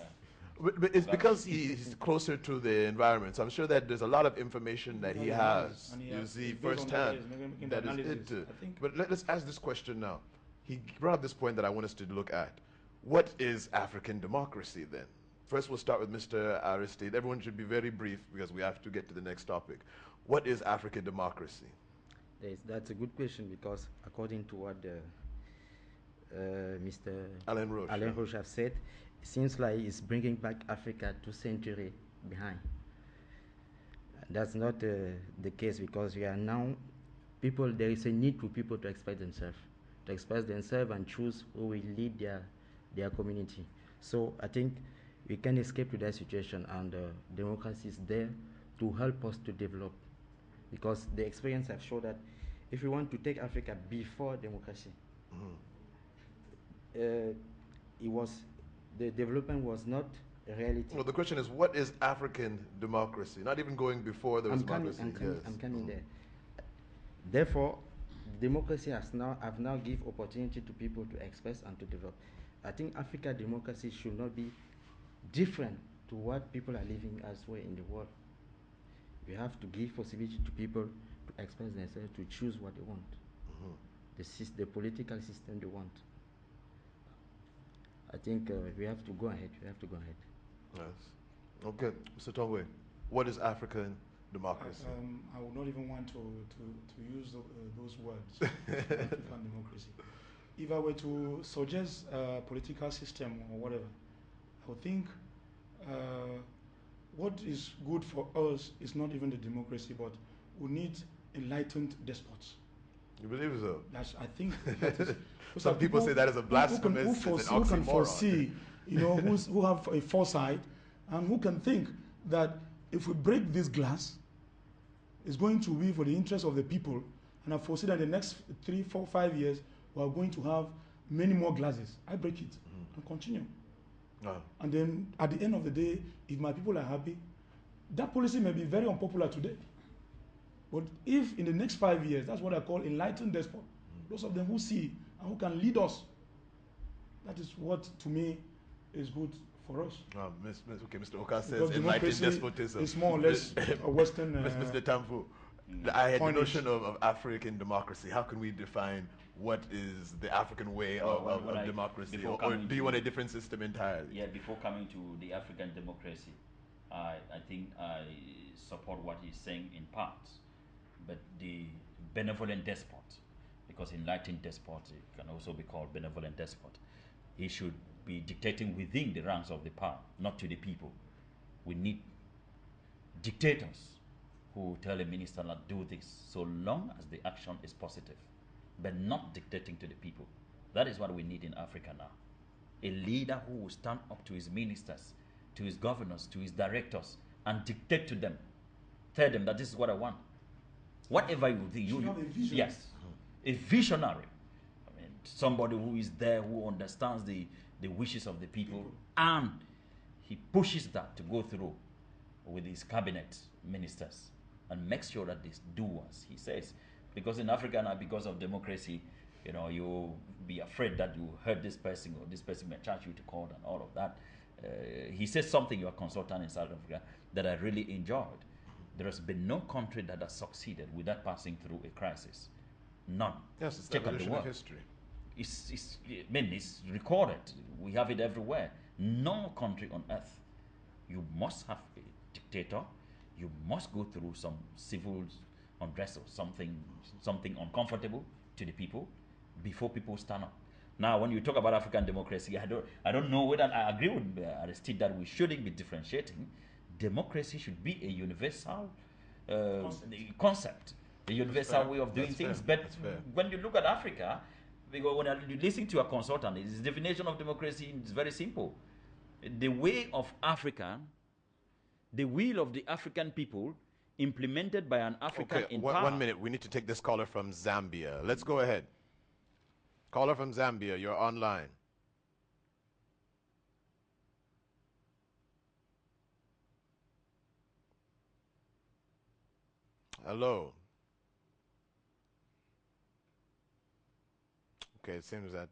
But it's because he's closer to the environment, so I'm sure that there's a lot of information that he has. You see firsthand that is it. But let's ask this question now. He brought up this point that I want us to look at. What is African democracy then? First, we'll start with Mr. Aristide. Everyone should be very brief because we have to get to the next topic. What is African democracy? Yes, that's a good question because according to what Mr. Alain Roche has said, it seems like he's bringing back Africa 2 centuries behind. That's not the case because we are now people. There is a need for people to express themselves and choose who will lead their community. So I think we can escape to that situation, and democracy is there to help us to develop, because the experience have shown that if we want to take Africa before democracy, the development was not a reality. Well, the question is, what is African democracy? Not even going before there was democracy. I'm coming there. Therefore, democracy have now give opportunity to people to express and to develop. I think Africa democracy should not be different to what people are living elsewhere in the world. We have to give possibility to people to express themselves, to choose what they want, the political system they want. I think we have to go ahead. Yes. Okay, Mr. Tongwe, what is African democracy? I would not even want to use those words, African democracy. If I were to suggest a political system or whatever, I would think what is good for us is not even the democracy, but we need enlightened despots. You believe so? I think that is. Some people say that is a blasphemous. Who can foresee, who have a foresight, and who can think that if we break this glass, it's going to be for the interest of the people, and I foresee that in the next 3, 4, 5 years, we are going to have many more glasses. I break it and continue. And then at the end of the day, if my people are happy, that policy may be very unpopular today. But if in the next 5 years, that's what I call enlightened despot, those of them who see and who can lead us, that is what to me is good for us. Okay, Mr. Oka says enlightened despotism. It's more or less a Western. Mr. Tamfu, I had the notion of African democracy. How can we define what is the African way of democracy? Or do you want a different system entirely? Yeah, before coming to the African democracy, I think I support what he's saying in parts. But the benevolent despot, because enlightened despot can also be called benevolent despot, he should be dictating within the ranks of the power, not to the people. We need dictators who tell a minister not do this, so long as the action is positive, but not dictating to the people. That is what we need in Africa now. A leader who will stand up to his ministers, to his governors, to his directors, and dictate to them. Tell them that this is what I want. Whatever you think, yes, a visionary. I mean, somebody who is there, who understands the wishes of the people, and he pushes that to go through with his cabinet ministers and makes sure that they do as he says. Because in Africa now, because of democracy, you be afraid that you hurt this person or this person may charge you to court and all of that. He says something, your consultant in South Africa, that I really enjoyed. There has been no country that has succeeded without passing through a crisis. None. Yes, it's Check out the world. History. It's recorded. We have it everywhere. No country on earth. You must have a dictator. You must go through some civil unrest or something uncomfortable to the people before people stand up. Now, when you talk about African democracy, I don't know whether I agree with Aristide that we shouldn't be differentiating. Democracy should be a universal concept, a universal way of doing things. But when you look at Africa, because when you listen to a consultant, his definition of democracy is very simple. the way of Africa, the will of the African people implemented by an African Okay, in one power. minute. We need to take this caller from Zambia. Let's go ahead. Caller from Zambia, you're online. Hello. Okay, it seems that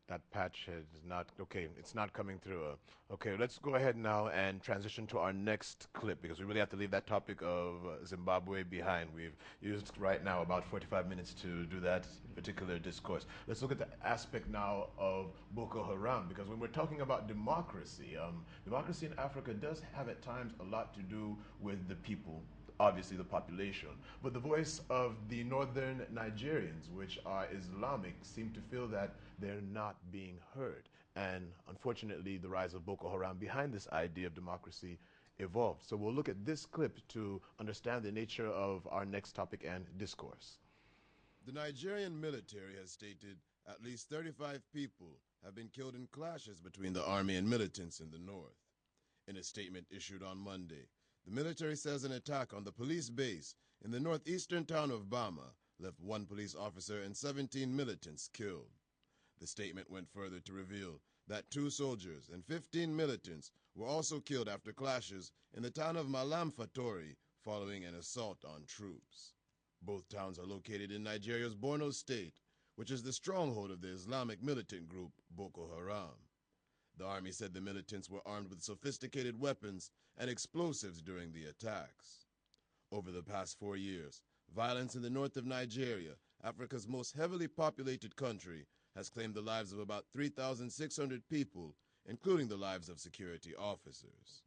that patch is not okay. It's not coming through. Okay, let's go ahead now and transition to our next clip because we really have to leave that topic of Zimbabwe behind. We've used right now about 45 minutes to do that particular discourse. Let's look at the aspect now of Boko Haram because when we're talking about democracy, democracy in Africa does have at times a lot to do with the people, obviously the population. But the voice of the northern Nigerians, which are Islamic, seem to feel that they're not being heard. And unfortunately, the rise of Boko Haram behind this idea of democracy evolved. So we'll look at this clip to understand the nature of our next topic and discourse. The Nigerian military has stated at least 35 people have been killed in clashes between the army and militants in the north. In a statement issued on Monday, the military says an attack on the police base in the northeastern town of Bama left 1 police officer and 17 militants killed. The statement went further to reveal that 2 soldiers and 15 militants were also killed after clashes in the town of Malam Fatori following an assault on troops. Both towns are located in Nigeria's Borno state, which is the stronghold of the Islamic militant group Boko Haram. The army said the militants were armed with sophisticated weapons and explosives during the attacks. Over the past 4 years, violence in the north of Nigeria, Africa's most heavily populated country, has claimed the lives of about 3,600 people, including the lives of security officers.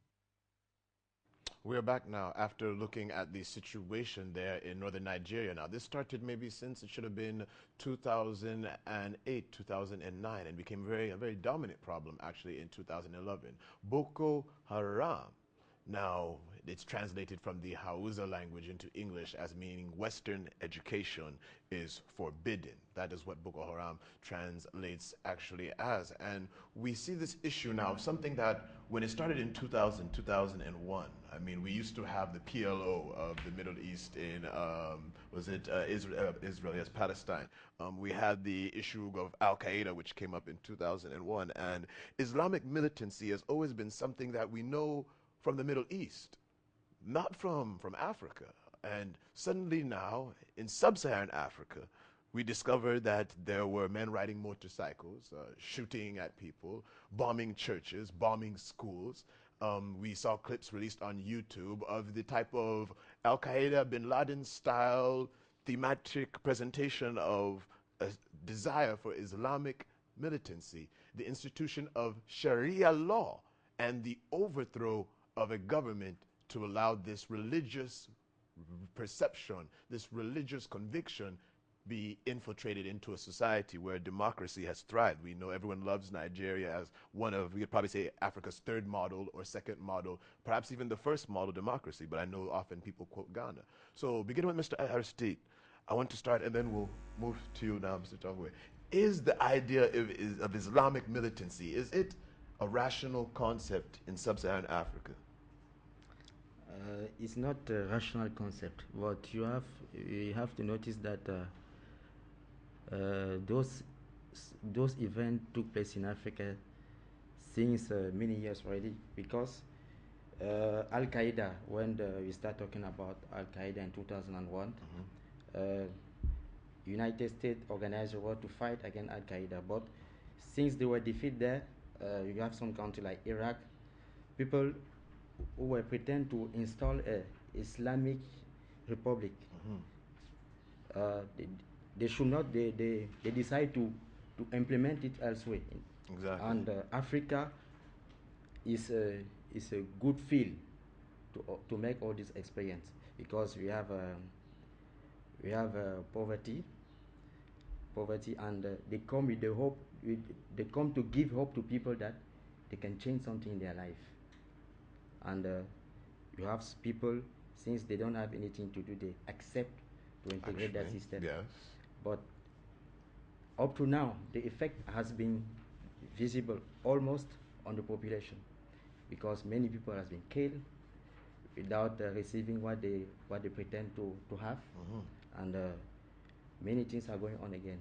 We're back now after looking at the situation there in northern Nigeria. Now, this started maybe since it should have been 2008, 2009, and became a very dominant problem actually in 2011. Boko Haram. Now, it's translated from the Hausa language into English as meaning Western education is forbidden. That is what Boko Haram translates actually as. And we see this issue now, something that when it started in 2000, 2001, I mean, we used to have the PLO of the Middle East in, Israel, yes, Palestine. We had the issue of Al-Qaeda, which came up in 2001. And Islamic militancy has always been something that we know from the Middle East, not from Africa. And suddenly now, in sub-Saharan Africa, we discovered that there were men riding motorcycles, shooting at people, bombing churches, bombing schools. We saw clips released on YouTube of the type of Al-Qaeda, bin Laden style thematic presentation of a desire for Islamic militancy, the institution of Sharia law, and the overthrow of a government to allow this religious perception, this religious conviction be infiltrated into a society where democracy has thrived. We know everyone loves Nigeria as one of, we could probably say, Africa's third model or second model, perhaps even the first model democracy, but I know often people quote Ghana. So beginning with Mr. Aristide, I want to start and then we'll move to you now, Mr. Tongwe. Is the idea of Islamic militancy, is it a rational concept in sub-Saharan Africa? It's not a rational concept, but you have to notice that those events took place in Africa since many years already, because Al Qaeda, when we start talking about Al Qaeda in 2001, United States organized a war to fight against Al Qaeda, but since they were defeated there, you have some country like Iraq, people who were pretend to install a Islamic republic. They should not. They decide to implement it elsewhere. Exactly. And Africa is a good field to make all this experience, because we have poverty, and they come with the hope. They come to give hope to people that they can change something in their life. And you have people, since they don't have anything to do, they accept to integrate that system. Yes. But up to now, the effect has been visible almost on the population, because many people has been killed without receiving what they pretend to have, and many things are going on again.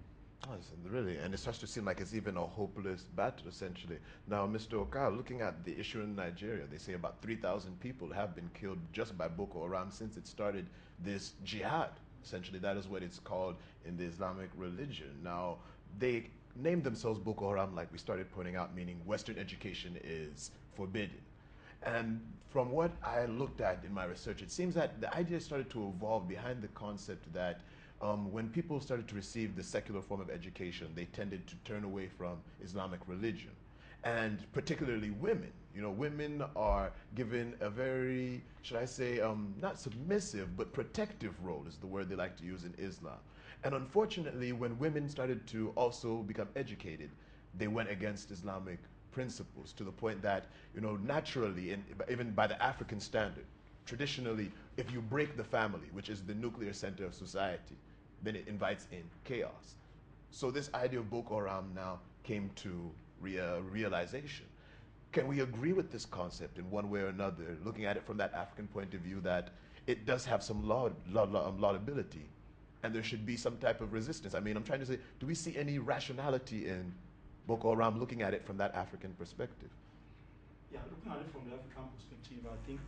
Oh, really, and it starts to seem like it's even a hopeless battle, essentially. Now, Mr. Oka, looking at the issue in Nigeria, they say about 3,000 people have been killed just by Boko Haram since it started this jihad. Essentially, that is what it's called in the Islamic religion. Now, they named themselves Boko Haram, like we started pointing out, meaning Western education is forbidden. And from what I looked at in my research, it seems that the idea started to evolve behind the concept that when people started to receive the secular form of education, they tended to turn away from Islamic religion. And particularly women. You know, women are given a very, should I say, not submissive, but protective role is the word they like to use in Islam. And unfortunately, when women started to also become educated, they went against Islamic principles to the point that, you know, naturally, and even by the African standard, traditionally, if you break the family, which is the nuclear center of society, then it invites in chaos. So this idea of Boko Haram now came to realization. Can we agree with this concept in one way or another, looking at it from that African point of view, that it does have some laudability and there should be some type of resistance? I mean, I'm trying to say, do we see any rationality in Boko Haram looking at it from that African perspective? Yeah, looking at it from the African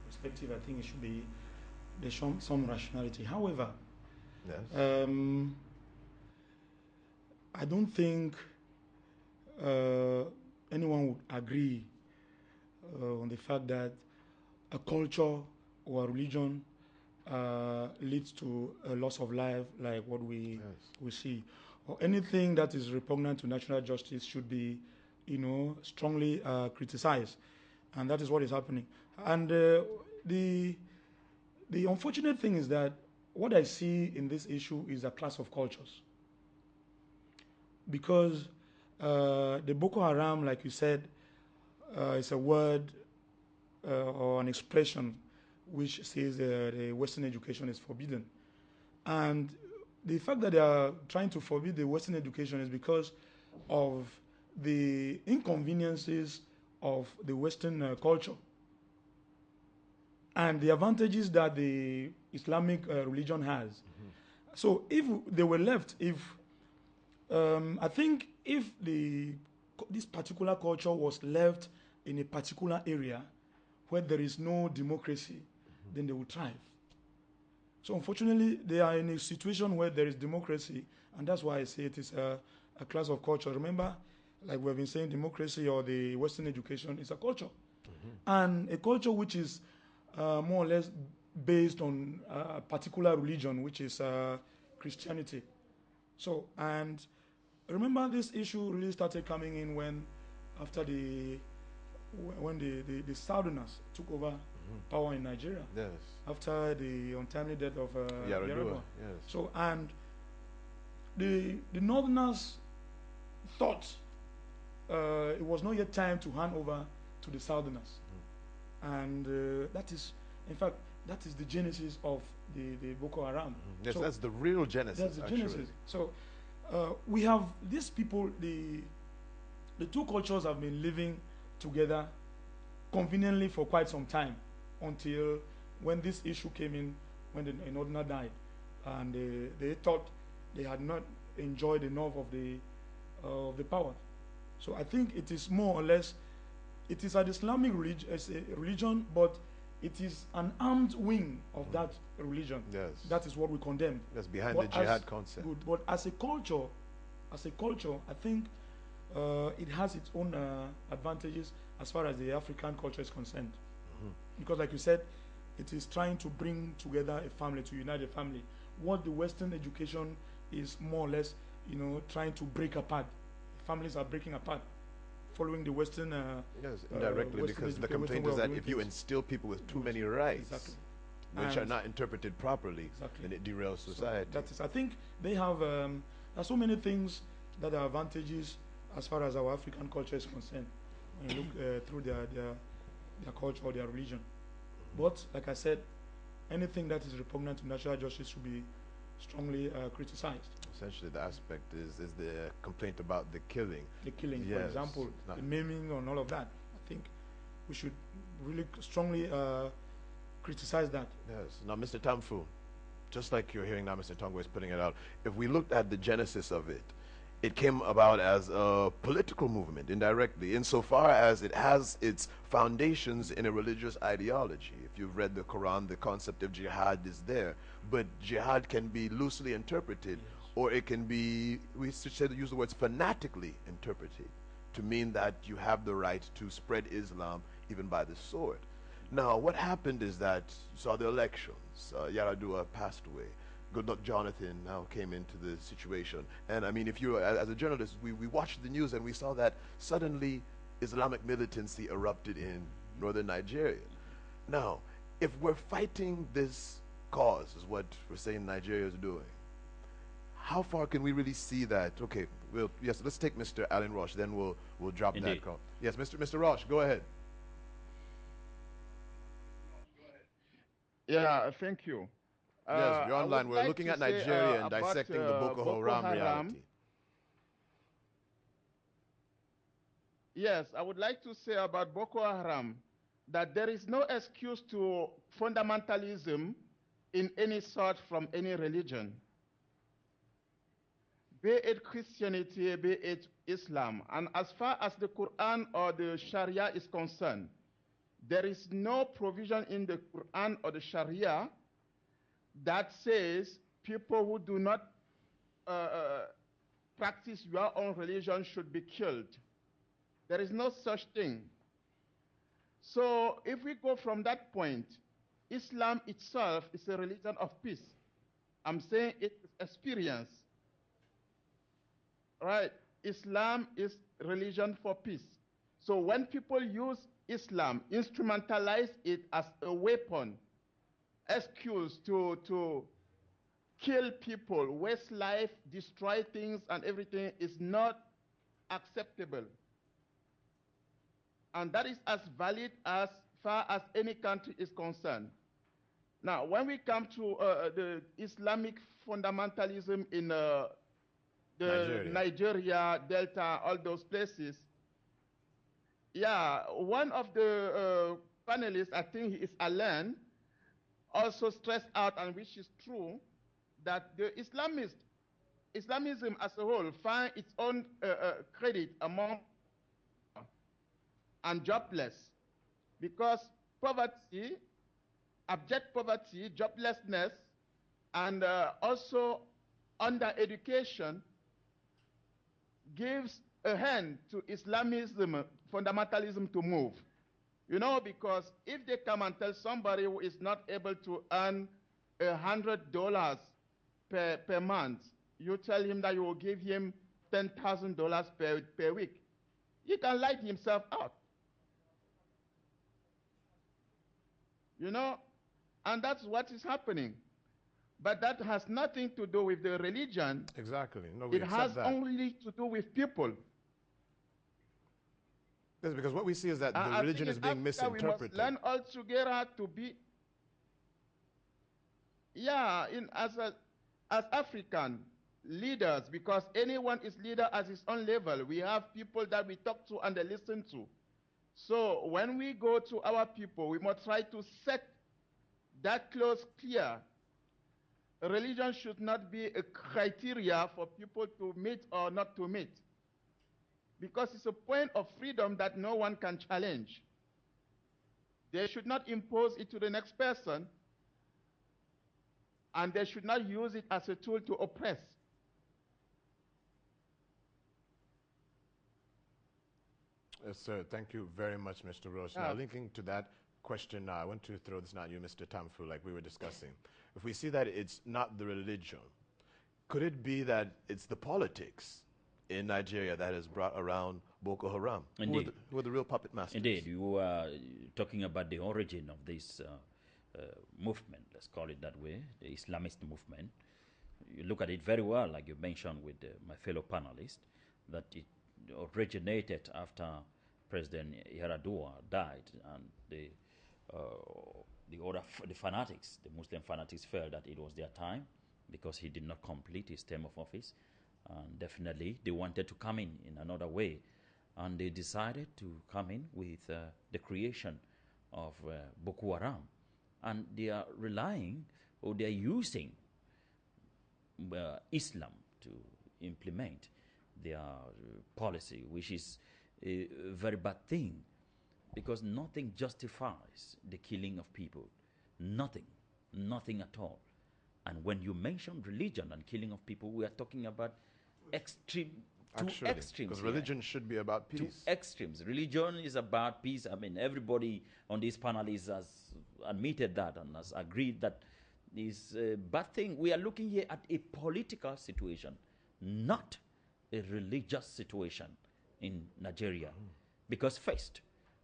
perspective, I think it should be, there's some rationality. However, yes. I don't think anyone would agree on the fact that a culture or a religion leads to a loss of life, like what we see, or anything that is repugnant to natural justice should be, you know, strongly criticized, and that is what is happening. And the unfortunate thing is that what I see in this issue is a clash of cultures, because the Boko Haram, like you said, is a word or an expression which says the Western education is forbidden. And the fact that they are trying to forbid the Western education is because of the inconveniences of the Western culture and the advantages that the Islamic religion has. So if they were left, I think if this particular culture was left in a particular area where there is no democracy, then they will thrive. So unfortunately, they are in a situation where there is democracy, and that's why I say it is a class of culture. Remember, like we've been saying, democracy or the Western education is a culture. And a culture which is more or less based on a particular religion, which is Christianity. So, and remember, this issue really started coming in when the Southerners took over power in Nigeria. Yes. After the untimely death of Yaradua. Yes. So, and the Northerners thought it was not yet time to hand over to the Southerners. And that is, in fact, that is the genesis of the Boko Haram. Yes, so that's the real genesis. That's the actually. genesis. So we have these people, the two cultures have been living together conveniently for quite some time, until when this issue came in, when the Northerner died, and they thought they had not enjoyed enough of the power. So I think it is more or less, it is an Islamic religion, but it is an armed wing of that religion. Yes. That is what we condemn. That's behind the jihad concept. Good. But as a culture, I think it has its own advantages as far as the African culture is concerned. Because like you said, it is trying to bring together a family, to unite a family. What the Western education is more or less, trying to break apart. Families are breaking apart, following the Western. Yes, indirectly, because the complaint is that if you instill people with too many rights, which are not interpreted properly, then it derails society. So that is, I think they have. There are so many things that are advantages as far as our African culture is concerned. When you look through their culture or their religion. But like I said, anything that is repugnant to natural justice should be strongly criticized. Essentially, the aspect is the complaint about the killing. The killing, yes, for example, the maiming and all of that. I think we should really strongly criticize that. Yes. Now, Mr. Tamfu, just like you're hearing now, Mr. Tongo is putting it out, if we looked at the genesis of it, it came about as a political movement indirectly, insofar as it has its foundations in a religious ideology. If you've read the Quran, the concept of jihad is there, but jihad can be loosely interpreted, or it can be, we should use the words fanatically interpreted, to mean that you have the right to spread Islam even by the sword. Now, what happened is that you saw the elections. Yaradua passed away. Goodluck Jonathan now came into the situation. And I mean, if you, as a journalist, we watched the news and we saw that suddenly Islamic militancy erupted in northern Nigeria. Now, if we're fighting this cause, is what we're saying Nigeria is doing, how far can we really see that? Okay, yes, let's take Mr. Alan Roche, then we'll drop Indeed. that call. Yes, Mr. Roche, go ahead. Yeah, thank you. Yes, you're I would online. We're like looking to at say, Nigeria and about dissecting the Boko Haram reality. Yes, I would like to say about Boko Haram that there is no excuse to fundamentalism in any sort from any religion, be it Christianity, be it Islam. And as far as the Quran or the Sharia is concerned, there is no provision in the Quran or the Sharia that says people who do not practice your own religion should be killed. There is no such thing. So if we go from that point, Islam itself is a religion of peace. I'm saying it is experience. Right? Islam is religion for peace. So when people use Islam, instrumentalize it as a weapon, excuse to kill people, waste life, destroy things and everything is not acceptable. And that is as valid as far as any country is concerned. Now, when we come to the Islamic fundamentalism in the Nigeria, Delta, all those places, yeah, one of the panelists, I think he is Alain, also stressed out, and which is true, that the Islamism as a whole find its own credit among and jobless, because poverty, abject poverty, joblessness, and also under education gives a hand to Islamism, fundamentalism to move. You know, because if they come and tell somebody who is not able to earn $100 per month, you tell him that you will give him $10,000 per week, he can light himself out. You know, and that's what is happening. But that has nothing to do with the religion. Exactly. No, we it accept has that. only to do with people. Yes, because what we see is that the religion is being misinterpreted. We must learn all together to be, yeah, as African leaders, because anyone is leader at his own level. We have people that we talk to and they listen to. So when we go to our people, we must try to set that clause clear. Religion should not be a criteria for people to meet or not to meet, because it's a point of freedom that no one can challenge. They should not impose it to the next person, and they should not use it as a tool to oppress. Yes, sir. Thank you very much, Mr. Roche. Now, linking to that question now, I want to throw this now at you, Mr. Tamfu, like we were discussing. If we see that it's not the religion, could it be that it's the politics in Nigeria that has brought around Boko Haram? Indeed. Who are the real puppet masters? Indeed. You are talking about the origin of this movement, let's call it that way, the Islamist movement. You look at it very well, like you mentioned with my fellow panelists, that it originated after President Yaradua died, and the fanatics, the Muslim fanatics, felt that it was their time because he did not complete his term of office. And definitely they wanted to come in another way. and they decided to come in with the creation of Boko Haram, and they are relying or they are using Islam to implement their policy, which is a very bad thing, because nothing justifies the killing of people. Nothing. Nothing at all. And when you mention religion and killing of people, we are talking about extreme, two extremes. Because religion should be about peace. Two extremes. Religion is about peace. I mean, everybody on this panel has admitted that and has agreed that is a bad thing. We are looking here at a political situation, not a religious situation in Nigeria. Because first,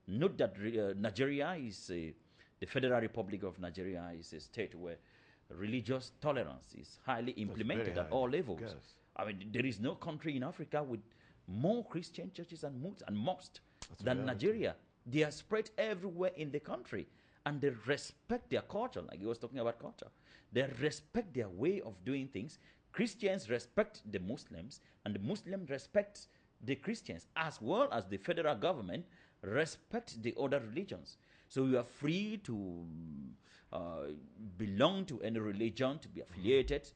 note that Nigeria is the Federal Republic of Nigeria is a state where religious tolerance is highly implemented at all levels. Yes. I mean, there is no country in Africa with more Christian churches and mosques than Nigeria. They are spread everywhere in the country, and they respect their culture, like he was talking about culture. They respect their way of doing things. Christians respect the Muslims, and the Muslims respect the Christians, as well as the federal government respect the other religions. So you are free to belong to any religion, to be affiliated,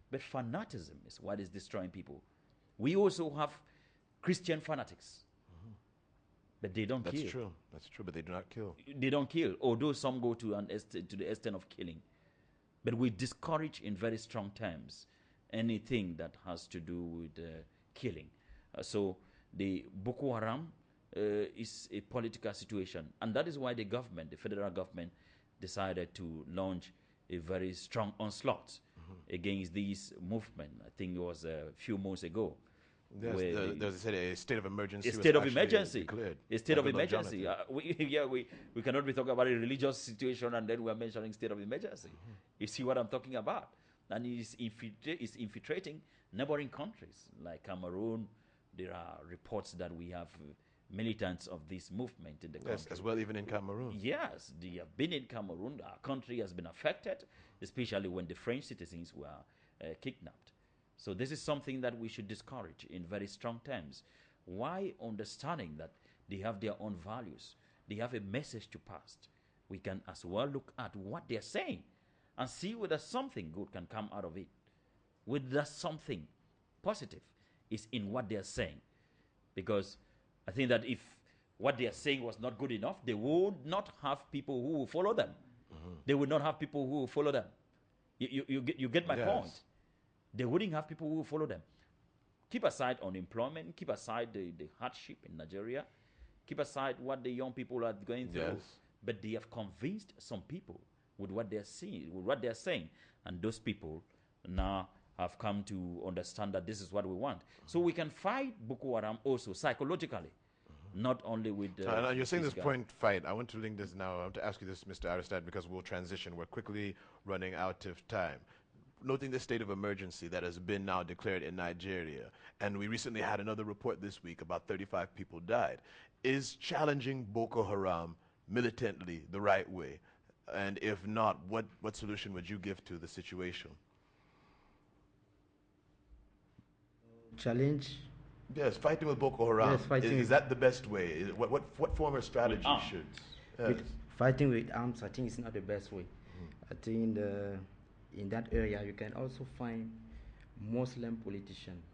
but fanaticism is what is destroying people. We also have Christian fanatics, but they don't kill. That's true. That's true, but they do not kill. They don't kill, although some go to the extent of killing. But we discourage in very strong terms anything that has to do with killing. So the Boko Haram is a political situation, and that is why the government, the federal government, decided to launch a very strong onslaught against this movement. I think it was a few months ago. Yes, there's a state of emergency. A state of emergency. Declared. A state of emergency. We cannot be talking about a religious situation and then we are mentioning state of emergency. You see what I'm talking about? And it's infiltrating neighboring countries like Cameroon. There are reports that we have militants of this movement in the country. Yes, as well, even in Cameroon. Yes, they have been in Cameroon. Our country has been affected, especially when the French citizens were kidnapped. So this is something that we should discourage in very strong terms. Why? Understanding that they have their own values. They have a message to pass. We can as well look at what they're saying and see whether something good can come out of it. Whether something positive is in what they're saying. Because I think that if what they are saying was not good enough, they would not have people who will follow them. They would not have people who will follow them. You get my point? They wouldn't have people who will follow them. Keep aside unemployment, keep aside the hardship in Nigeria, keep aside what the young people are going through. Yes. But they have convinced some people with what they're seeing, with what they're saying. And those people now have come to understand that this is what we want. So we can fight Boko Haram also psychologically, not only with So, you're saying this physical. point fight. I want to link this now. I want to ask you this, Mr. Aristide, because we'll transition. We're quickly running out of time. Noting the state of emergency that has been now declared in Nigeria, and we recently had another report this week about 35 people died, is challenging Boko Haram militantly the right way? And if not, what solution would you give to the situation? Challenge. Yes, fighting with Boko Haram. Yes, fighting is that the best way? What form of strategy should? Yes. Fighting with arms, I think, is not the best way. I think in that area you can also find Muslim politicians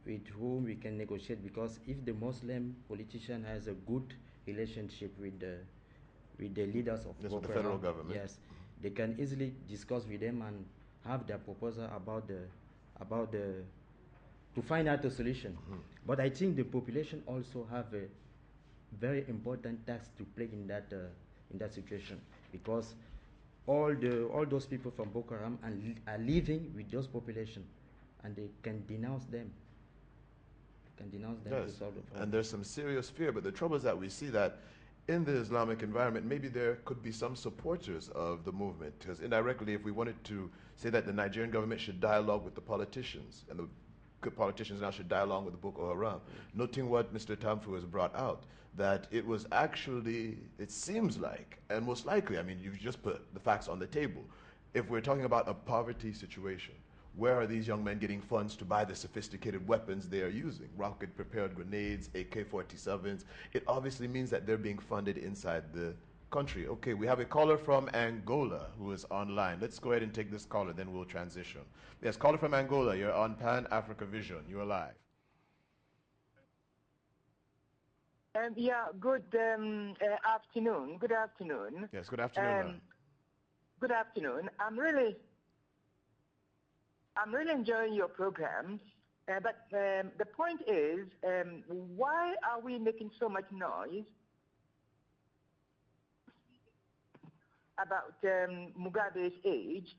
with whom we can negotiate, because if the Muslim politician has a good relationship with the leaders of Yes, Boko with the federal Haram, government. yes, they can easily discuss with them and have their proposal about the to find out a solution. But I think the population also have a very important task to play in that situation, because all those people from Boko Haram are living with those population, and they can denounce them. To Yes, solve the problem. and there's some serious fear, but the trouble is that we see that in the Islamic environment, maybe there could be some supporters of the movement, because indirectly, if we wanted to say that the Nigerian government should dialogue with the politicians, and the good politicians now should dialogue with the Boko Haram, noting what Mr. Tamfu has brought out, that it was actually, it seems like, and most likely, I mean, you've just put the facts on the table. If we're talking about a poverty situation, where are these young men getting funds to buy the sophisticated weapons they are using? Rocket-propelled grenades, AK-47s. It obviously means that they're being funded inside the country. Okay, we have a caller from Angola who is online. Let's go ahead and take this caller, then we'll transition. Yes, caller from Angola, you're on Pan Africa Vision. You're live. Yeah, good afternoon. Good afternoon. Yes, good afternoon, ma'am. Good afternoon. I'm really enjoying your program. But the point is, why are we making so much noise about Mugabe's age?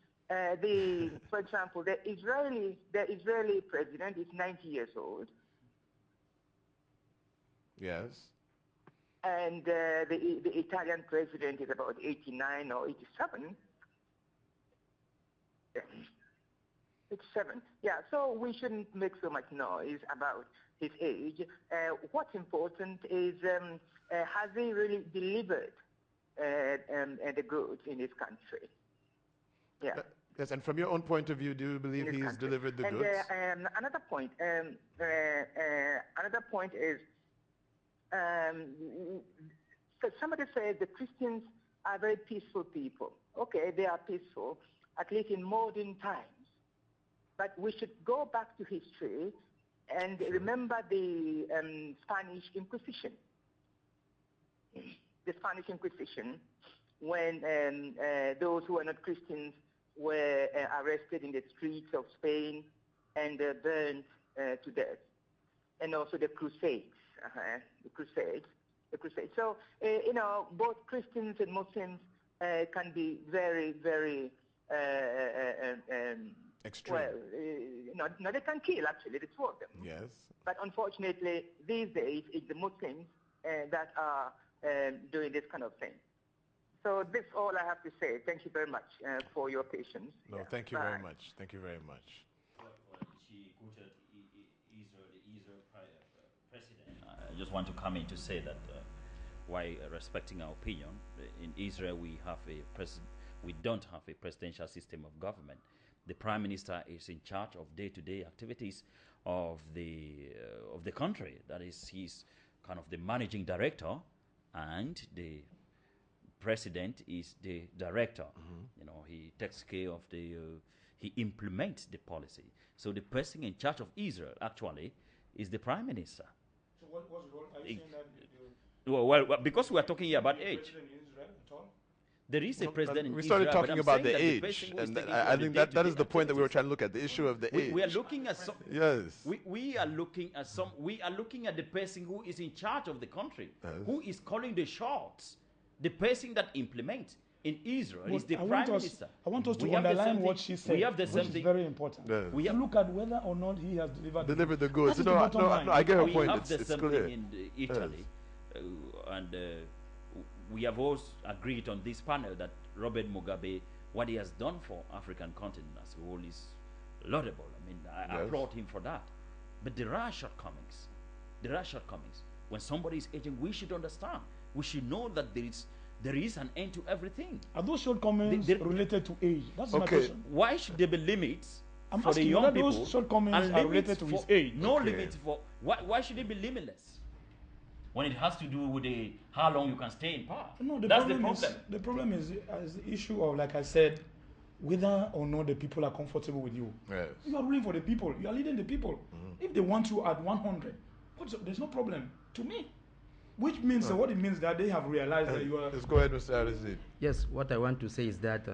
For example, the Israeli president is 90 years old. Yes. And the Italian president is about 89 or 87. 87. Yeah, so we shouldn't make so much noise about his age. What's important is, has he really delivered the goods in his country? Yeah. Yes, and from your own point of view, do you believe he has delivered the goods? Another point is, so somebody said the Christians are very peaceful people. Okay, they are peaceful, at least in modern times. But we should go back to history and remember the Spanish Inquisition. The Spanish Inquisition, when those who are not Christians were arrested in the streets of Spain and burned to death. And also the Crusades, the Crusades. So, you know, both Christians and Muslims can be very, very extreme. Well, no, they can kill, actually, the two of them. Yes. But unfortunately, these days, it's the Muslims that are doing this kind of thing. So that's all I have to say. Thank you very much for your patience. No, thank you very much. Thank you very much. She quoted Israel president. I just want to come in to say that while respecting our opinion, in Israel we don't have a presidential system of government. The prime minister is in charge of day-to-day activities of the country. That is, he's kind of the managing director, and the president is the director. You know, he takes care of he implements the policy. So the person in charge of Israel actually is the prime minister. So what's wrong? Are you saying that well, because we are talking here about age. President in Israel at all? There is a president in we started Israel, talking about the age, and I think that is the point that we were trying to look at, the issue of the age. We are looking at some. Yes. We are looking at some. We are looking at the person who is in charge of the country, who is calling the shots. The person that implements in Israel is the prime minister. I want us to underline what she said, we have the which is very important. Yes. We to look at whether or not he has delivered the goods. No, I get her point. We have the it's same clear. thing in Italy, and we have all agreed on this panel that Robert Mugabe, what he has done for African continent as a whole is laudable. I mean, I applaud him for that. But there are shortcomings. There are shortcomings. When somebody is aging, we should understand. We should know that there is an end to everything. Are those shortcomings related to age? That's my question. Why should there be limits I'm for the asking young whether people? those shortcomings are related to his age. No limits for why should it be limitless? When it has to do with how long you can stay in power. No, That's the problem. The problem is the issue of, like I said, whether or not the people are comfortable with you. Yes. You are ruling for the people. You are leading the people. If they want you at 100, there's no problem to me. Which means what it means that they have realized that you are. Let's go ahead, Mr. Arizid. Yes, what I want to say is that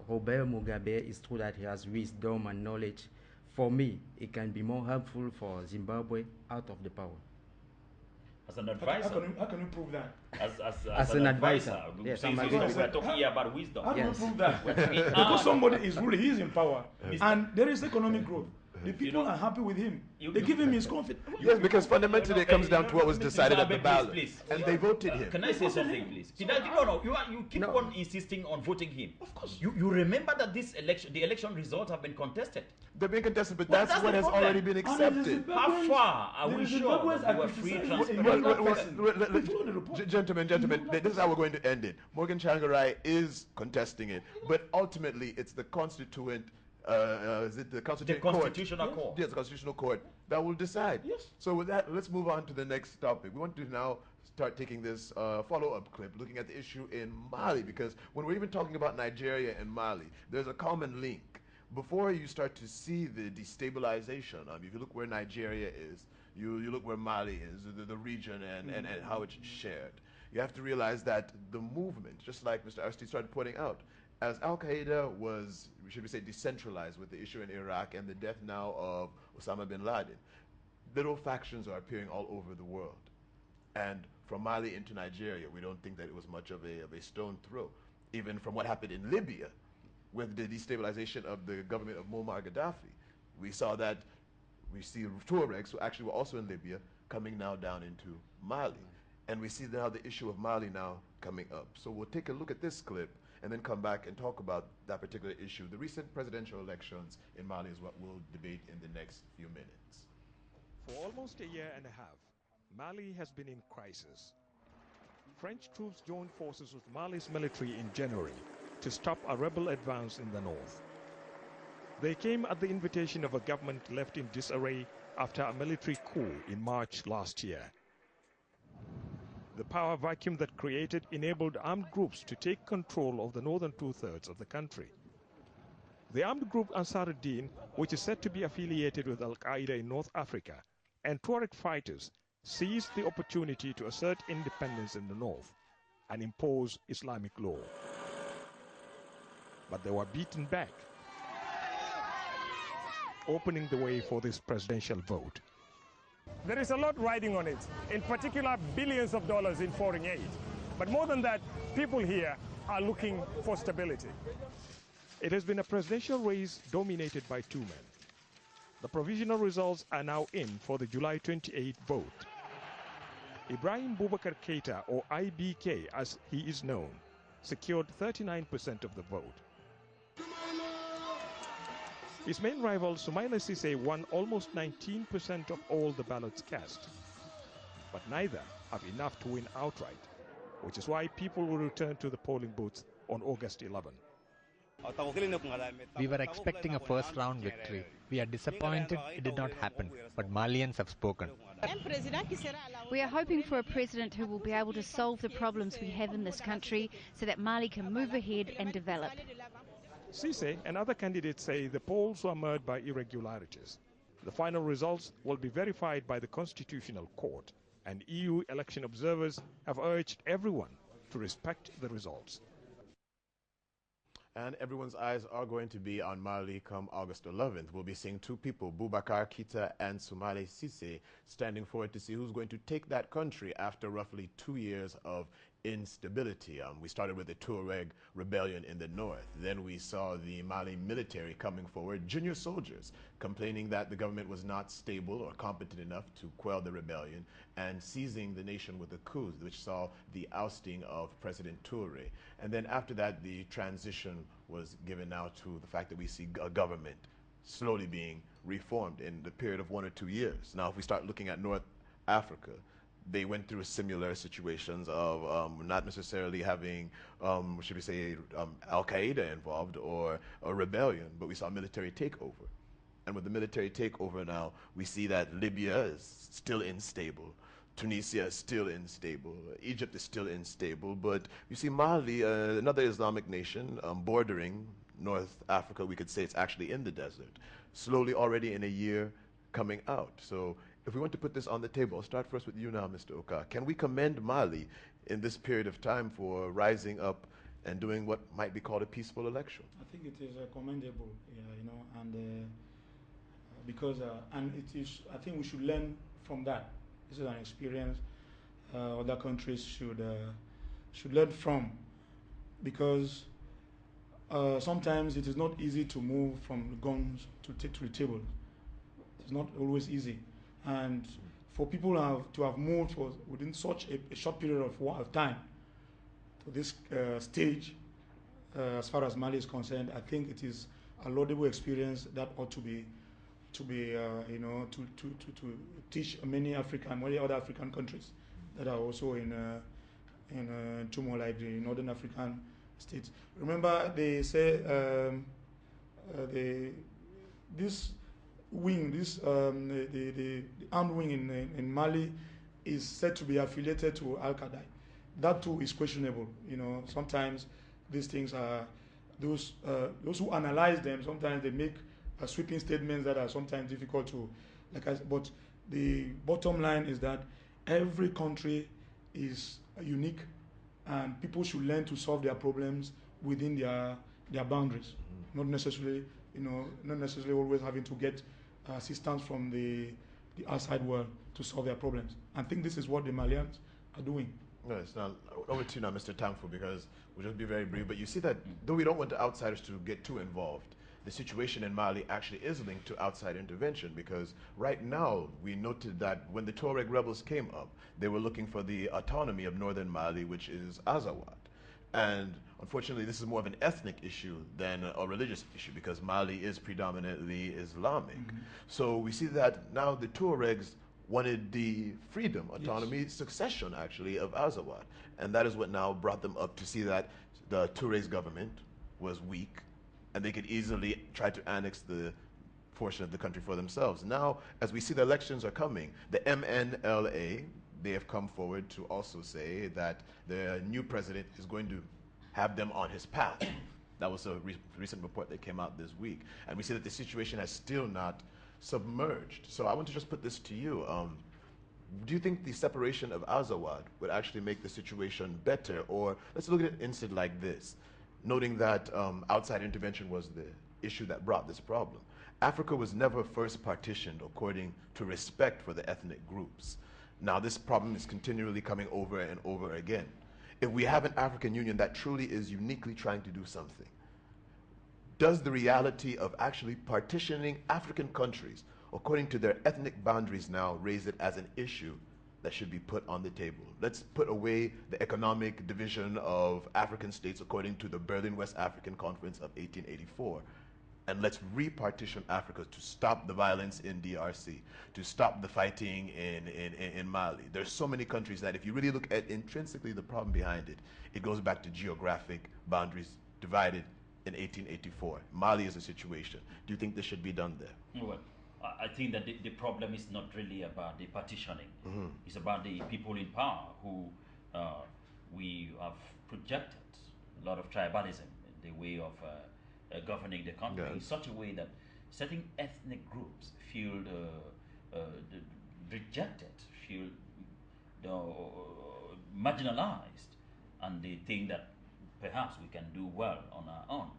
Robert Mugabe, is true that he has wisdom and knowledge. For me, it can be more helpful for Zimbabwe out of the power. As an advisor. How can you prove that? As an advisor. Yes, I'm we're talking here about wisdom. How do you prove that? Because somebody is ruling, he is in power. And there is economic growth. The people are happy with him. They give him his confidence. Yes, because fundamentally it comes down to what was decided at the ballot. Please. And they voted him. Can I say something, please? No, you keep on insisting on voting him. Of course. You remember that the election results have been contested. They're being contested, but that's what has already been accepted. How far are we sure that they were free, Gentlemen, this is how we're going to end it. Morgan Tsvangirai is contesting it, but ultimately it's the constituent is it the Constitutional Court? Yes, the Constitutional Court that will decide. Yes. So with that, let's move on to the next topic. We want to now start taking this follow-up clip, looking at the issue in Mali, because when we're even talking about Nigeria and Mali, there's a common link. Before you start to see the destabilization, if you look where Nigeria is, you look where Mali is, the region and how it's shared. You have to realize that the movement, just like Mr. Aristide started pointing out, as Al-Qaeda was, should we say, decentralized with the issue in Iraq and the death now of Osama bin Laden, little factions are appearing all over the world. And from Mali into Nigeria, we don't think that it was much of a stone throw. Even from what happened in Libya with the destabilization of the government of Muammar Gaddafi, we saw that, we see Tuaregs, who actually were also in Libya, coming now down into Mali. And we see now the issue of Mali now coming up. So we'll take a look at this clip and then come back and talk about that particular issue. The recent presidential elections in Mali is what we'll debate in the next few minutes. For almost a year and a half, Mali has been in crisis. French troops joined forces with Mali's military in January to stop a rebel advance in the north. They came at the invitation of a government left in disarray after a military coup in March last year. The power vacuum that created enabled armed groups to take control of the northern two-thirds of the country. The armed group Ansar-ud-Din, which is said to be affiliated with Al-Qaeda in North Africa, and Tuareg fighters seized the opportunity to assert independence in the north and impose Islamic law. But they were beaten back, opening the way for this presidential vote. There is a lot riding on it, in particular billions of dollars in foreign aid. But more than that, people here are looking for stability. It has been a presidential race dominated by two men. The provisional results are now in for the July 28 vote. Ibrahim Boubacar Keita, or IBK as he is known, secured 39% of the vote. His main rival, Soumaïla Cissé, won almost 19% of all the ballots cast. But neither have enough to win outright, which is why people will return to the polling booths on August 11. We were expecting a first-round victory. We are disappointed it did not happen, but Malians have spoken. We are hoping for a president who will be able to solve the problems we have in this country so that Mali can move ahead and develop. Cissé and other candidates say the polls were marred by irregularities. The final results will be verified by the Constitutional Court, and EU election observers have urged everyone to respect the results. And everyone's eyes are going to be on Mali come August 11th. We'll be seeing two people, Boubacar Keita and Soumaïla Cissé, standing forward to see who's going to take that country after roughly 2 years of instability. We started with the Tuareg rebellion in the north. Then we saw the Mali military coming forward, junior soldiers, complaining that the government was not stable or competent enough to quell the rebellion, and seizing the nation with a coup, which saw the ousting of President Touré. And then after that, the transition was given now to the fact that we see a government slowly being reformed in the period of 1 or 2 years. Now, if we start looking at North Africa, they went through similar situations of not necessarily having, should we say, Al-Qaeda involved or a rebellion, but we saw military takeover. And with the military takeover now, we see that Libya is still unstable. Tunisia is still unstable. Egypt is still unstable. But you see Mali, another Islamic nation bordering North Africa, we could say it's actually in the desert, slowly already in a year coming out. So if we want to put this on the table, I'll start first with you now, Mr. Oka. Can we commend Mali in this period of time for rising up and doing what might be called a peaceful election? I think it is commendable, and because and it is. I think we should learn from that. This is an experience other countries should learn from, because sometimes it is not easy to move from guns to the table. It's not always easy. And for people to have moved within such a short period of time to this stage, as far as Mali is concerned, I think it is a laudable experience that ought to teach many other African countries that are also in turmoil, like the Northern African states. Remember, they say this wing, the armed wing in Mali is said to be affiliated to Al Qaeda. That too is questionable. You know, sometimes these things are those who analyze them. Sometimes they make sweeping statements that are sometimes difficult to, but the bottom line is that every country is unique, and people should learn to solve their problems within their boundaries. Not necessarily, not necessarily always having to get assistance from the outside world to solve their problems. I think this is what the Malians are doing. No, it's not. Over to you now, Mr. Tamfu, because we'll just be very brief. But you see that though we don't want the outsiders to get too involved, the situation in Mali actually is linked to outside intervention, because right now we noted that when the Tuareg rebels came up, they were looking for the autonomy of northern Mali, which is Azawad. And unfortunately, this is more of an ethnic issue than a religious issue, because Mali is predominantly Islamic. So we see that now the Tuaregs wanted the freedom, autonomy, succession actually of Azawad. And that is what now brought them up to see that the Touaregs government was weak and they could easily try to annex the portion of the country for themselves. Now, as we see the elections are coming, the MNLA, they have come forward to also say that the new president is going to have them on his path. That was a recent report that came out this week. And we see that the situation has still not submerged. So I want to just put this to you. Do you think the separation of Azawad would actually make the situation better? Or let's look at it instead like this, noting that outside intervention was the issue that brought this problem. Africa was never first partitioned according to respect for the ethnic groups. Now this problem is continually coming over and over again. If we have an African Union that truly is uniquely trying to do something, does the reality of actually partitioning African countries according to their ethnic boundaries now raise it as an issue that should be put on the table? Let's put away the economic division of African states according to the Berlin West African Conference of 1884. And let's repartition Africa to stop the violence in DRC, to stop the fighting in Mali. There's so many countries that if you really look at intrinsically the problem behind it, it goes back to geographic boundaries divided in 1884. Mali is a situation. Do you think this should be done there? Well, I think that the problem is not really about the partitioning. It's about the people in power who we have projected a lot of tribalism in the way of governing the country in such a way that certain ethnic groups feel rejected, feel marginalized, and they think that perhaps we can do well on our own.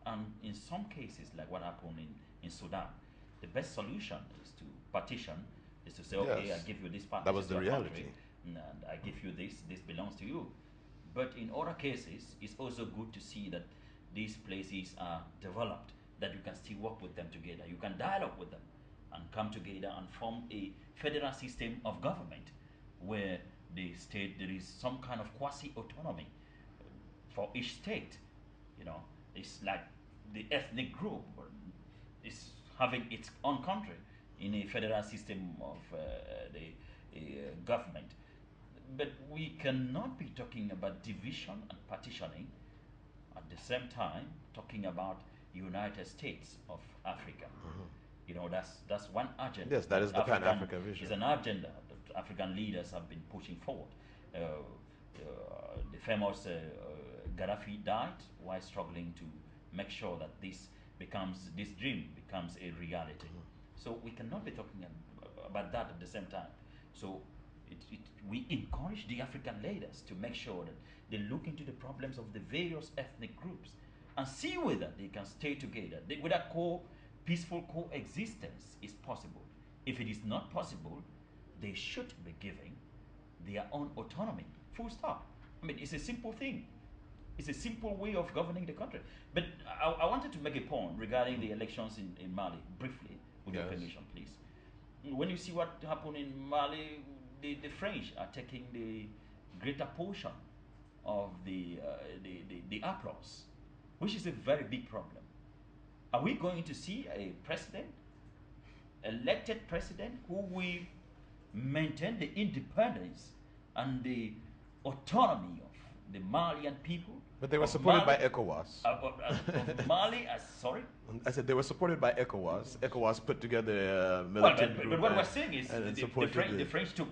And in some cases, like what happened in Sudan, the best solution is to partition, is to say, okay, I give you this part, that was the reality, country, and I give you this belongs to you. But in other cases, it's also good to see that these places are developed, that you can still work with them together. You can dialogue with them and come together and form a federal system of government where the state, there is some kind of quasi-autonomy for each state. It's like the ethnic group is having its own country in a federal system of the government. But we cannot be talking about division and partitioning at the same time talking about United States of Africa. That's one agenda. Yes, that is the Pan-African vision. It's an agenda that African leaders have been pushing forward. The famous Gaddafi died while struggling to make sure that this dream becomes a reality. So we cannot be talking about that at the same time. So we encourage the African leaders to make sure that they look into the problems of the various ethnic groups and see whether they can stay together, whether peaceful coexistence is possible. If it is not possible, they should be giving their own autonomy, full stop. I mean, it's a simple thing. It's a simple way of governing the country. But I wanted to make a point regarding the elections in Mali, briefly, with your permission, please. When you see what happened in Mali, the French are taking the greater portion of the applause, which is a very big problem. Are we going to see a president, elected president, who will maintain the independence and the autonomy of the Malian people. But they were supported by ECOWAS. Of Mali, sorry? I said they were supported by ECOWAS. ECOWAS put together a militant group. But what we're saying is the French took.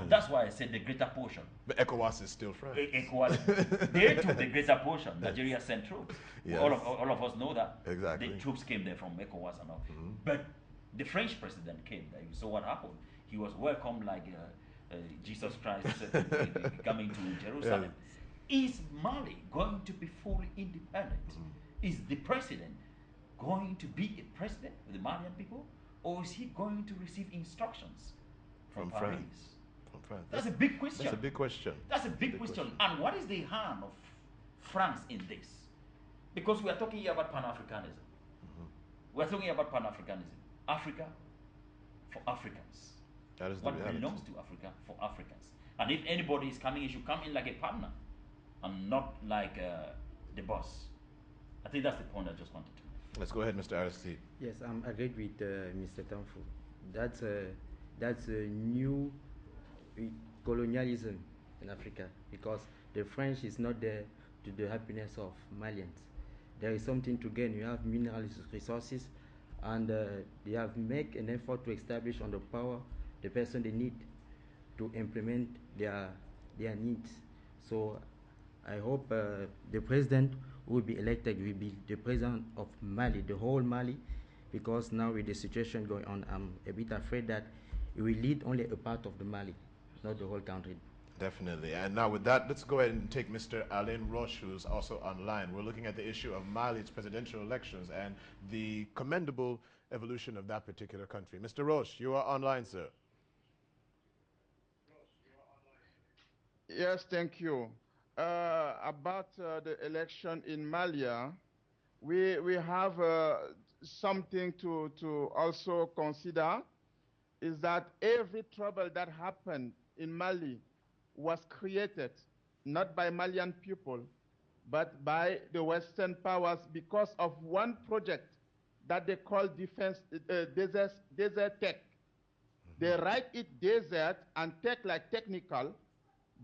That's why I said the greater portion. But ECOWAS is still French. ECOWAS, they took the greater portion. Nigeria sent troops. Yes. All of us know that. Exactly. The troops came there from ECOWAS and all. But the French president came there. So what happened? He was welcomed like Jesus Christ coming to Jerusalem. Yeah. Is Mali going to be fully independent? Is the president going to be a president of the Malian people? Or is he going to receive instructions from Paris? From France. That's a big question. That's a big question. That's a big question. And what is the harm of France in this? Because we are talking here about Pan-Africanism. We are talking about Pan-Africanism. Africa for Africans. That is the what reality. belongs to Africa for Africans. And if anybody is coming, he should come in like a partner and not like the boss. I think that's the point I just wanted to make. Let's go ahead, Mr. Aristide. Yes, I'm agreed with Mr. Tamfu. That's a new colonialism in Africa, because the French is not there to the happiness of Malians. There is something to gain. You have mineral resources, and they have made an effort to establish on the power the person they need to implement their needs. So I hope the president who will be elected will be the president of Mali, the whole Mali, because now with the situation going on, I'm a bit afraid that it will lead only a part of the Mali, not the whole country. Definitely. And now with that, let's go ahead and take Mr. Alain Roche, who's also online. We're looking at the issue of Mali's presidential elections and the commendable evolution of that particular country. Mr. Roche, you are online, sir. Yes, thank you. About the election in Mali, we have something to also consider, is that every trouble that happened in Mali was created not by Malian people, but by the Western powers because of one project that they call desert tech. They write it desert and tech like technical,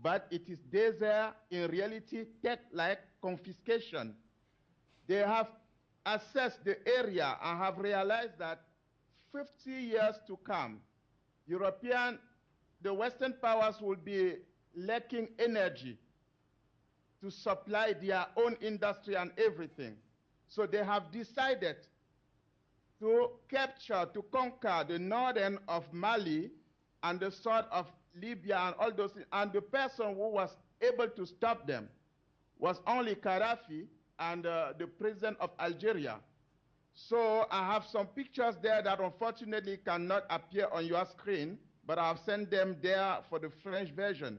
but it is desert in reality tech like confiscation. They have assessed the area and have realized that 50 years to come, the Western powers will be lacking energy to supply their own industry and everything. So they have decided to capture, to conquer the northern of Mali and the south of Libya and all those things. And the person who was able to stop them was only Gaddafi and the president of Algeria. So I have some pictures there that unfortunately cannot appear on your screen, but I've sent them there for the French version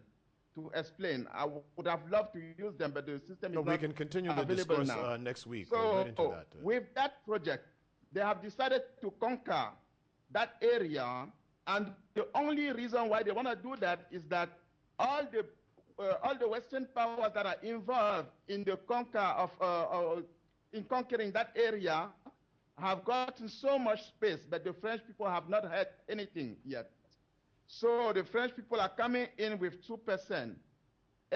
to explain. I would have loved to use them, but the system is not we can continue the discourse next week. So we'll get into that. With that project, they have decided to conquer that area, and the only reason why they want to do that is that all the Western powers that are involved in the in conquering that area have gotten so much space, but the French people have not had anything yet. So the French people are coming in with 2%.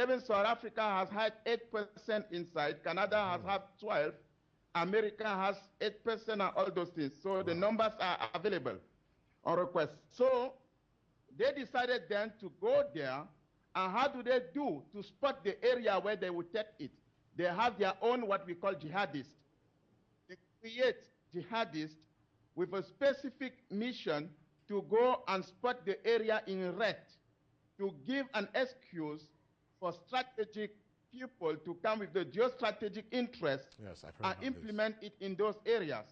Even South Africa has had 8% inside. Canada has had 12%. America has 8% and all those things. So the numbers are available on request. So they decided then to go there. And how do they do to spot the area where they will take it? They have their own what we call jihadists. They create jihadists with a specific mission to go and spot the area in red, to give an excuse for strategic people to come with the geostrategic interest and implement it in those areas.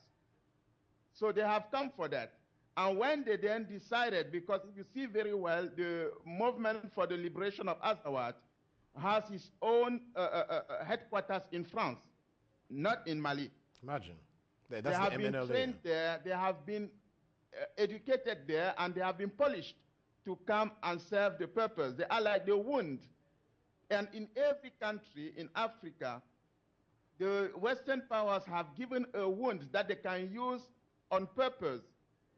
So they have come for that. And when they then decided, because if you see very well, the movement for the liberation of Azawad has its own headquarters in France, not in Mali. Imagine. That's they have been MNLA. trained there, they have been educated there, and they have been polished to come and serve the purpose. They are like the wound. And in every country in Africa, the Western powers have given a wound that they can use on purpose.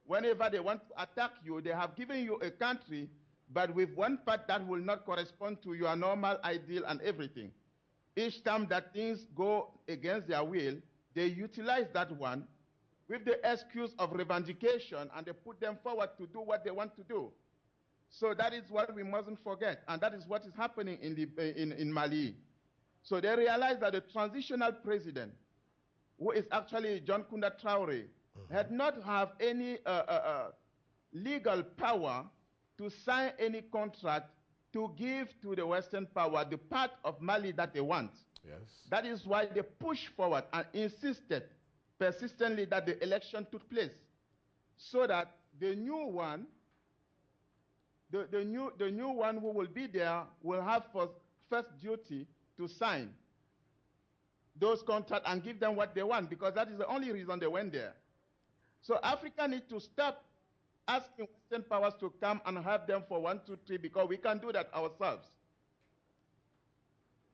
Whenever they want to attack you, they have given you a country but with one part that will not correspond to your normal ideal and everything. Each time that things go against their will, they utilize that one with the excuse of revendication, and they put them forward to do what they want to do. So that is what we mustn't forget, and that is what is happening in Mali. So they realize that the transitional president, who is actually John Kunda Traore, had not have any legal power to sign any contract to give to the Western power the part of Mali that they want. Yes. That is why they pushed forward and insisted persistently that the election took place, so that the new one, the new one who will be there will have first duty to sign those contracts and give them what they want, because that is the only reason they went there. So Africa needs to stop asking Western powers to come and have them for 1, 2, 3, because we can do that ourselves.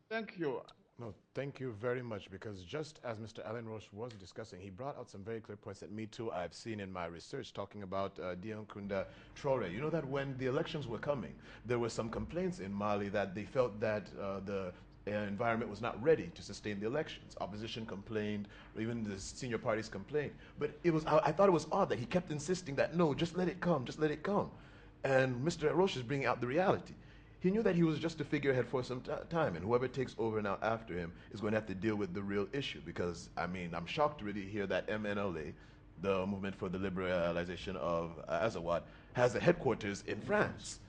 Thank you. No, thank you very much, because just as Mr. Alain Roche was discussing, he brought out some very clear points that me too I've seen in my research, talking about Dion Kunda Traore. You know that when the elections were coming, there were some complaints in Mali that they felt that the environment was not ready to sustain the elections. Opposition complained, or even the senior parties complained. But it was, I thought it was odd that he kept insisting that, no, just let it come, just let it come. And Mr. Roche is bringing out the reality. He knew that he was just a figurehead for some time, and whoever takes over now after him is going to have to deal with the real issue. Because, I mean, I'm shocked to really hear that MNLA, the Movement for the Liberalization of Azawad, has a headquarters in France.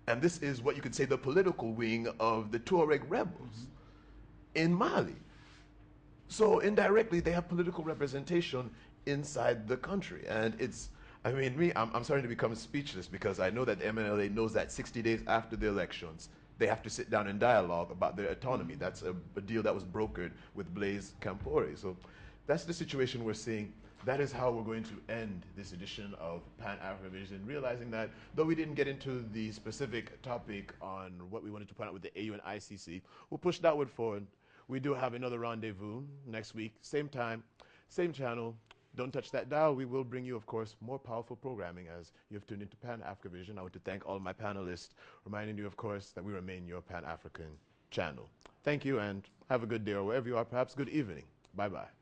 And this is what you could say the political wing of the Tuareg rebels in Mali. So indirectly, they have political representation inside the country. And it's, I mean, I'm starting to become speechless, because I know that the MNLA knows that 60 days after the elections, they have to sit down and dialogue about their autonomy. That's a deal that was brokered with Blaise Compaoré. So that's the situation we're seeing. That is how we're going to end this edition of Pan-Africa Vision, realizing that though we didn't get into the specific topic on what we wanted to point out with the AU and ICC, we'll push that one forward. We do have another rendezvous next week, same time, same channel. Don't touch that dial. We will bring you, of course, more powerful programming as you have tuned into Pan-Africa Vision. I want to thank all my panelists, reminding you, of course, that we remain your Pan-African channel. Thank you, and have a good day, or wherever you are, perhaps good evening. Bye-bye.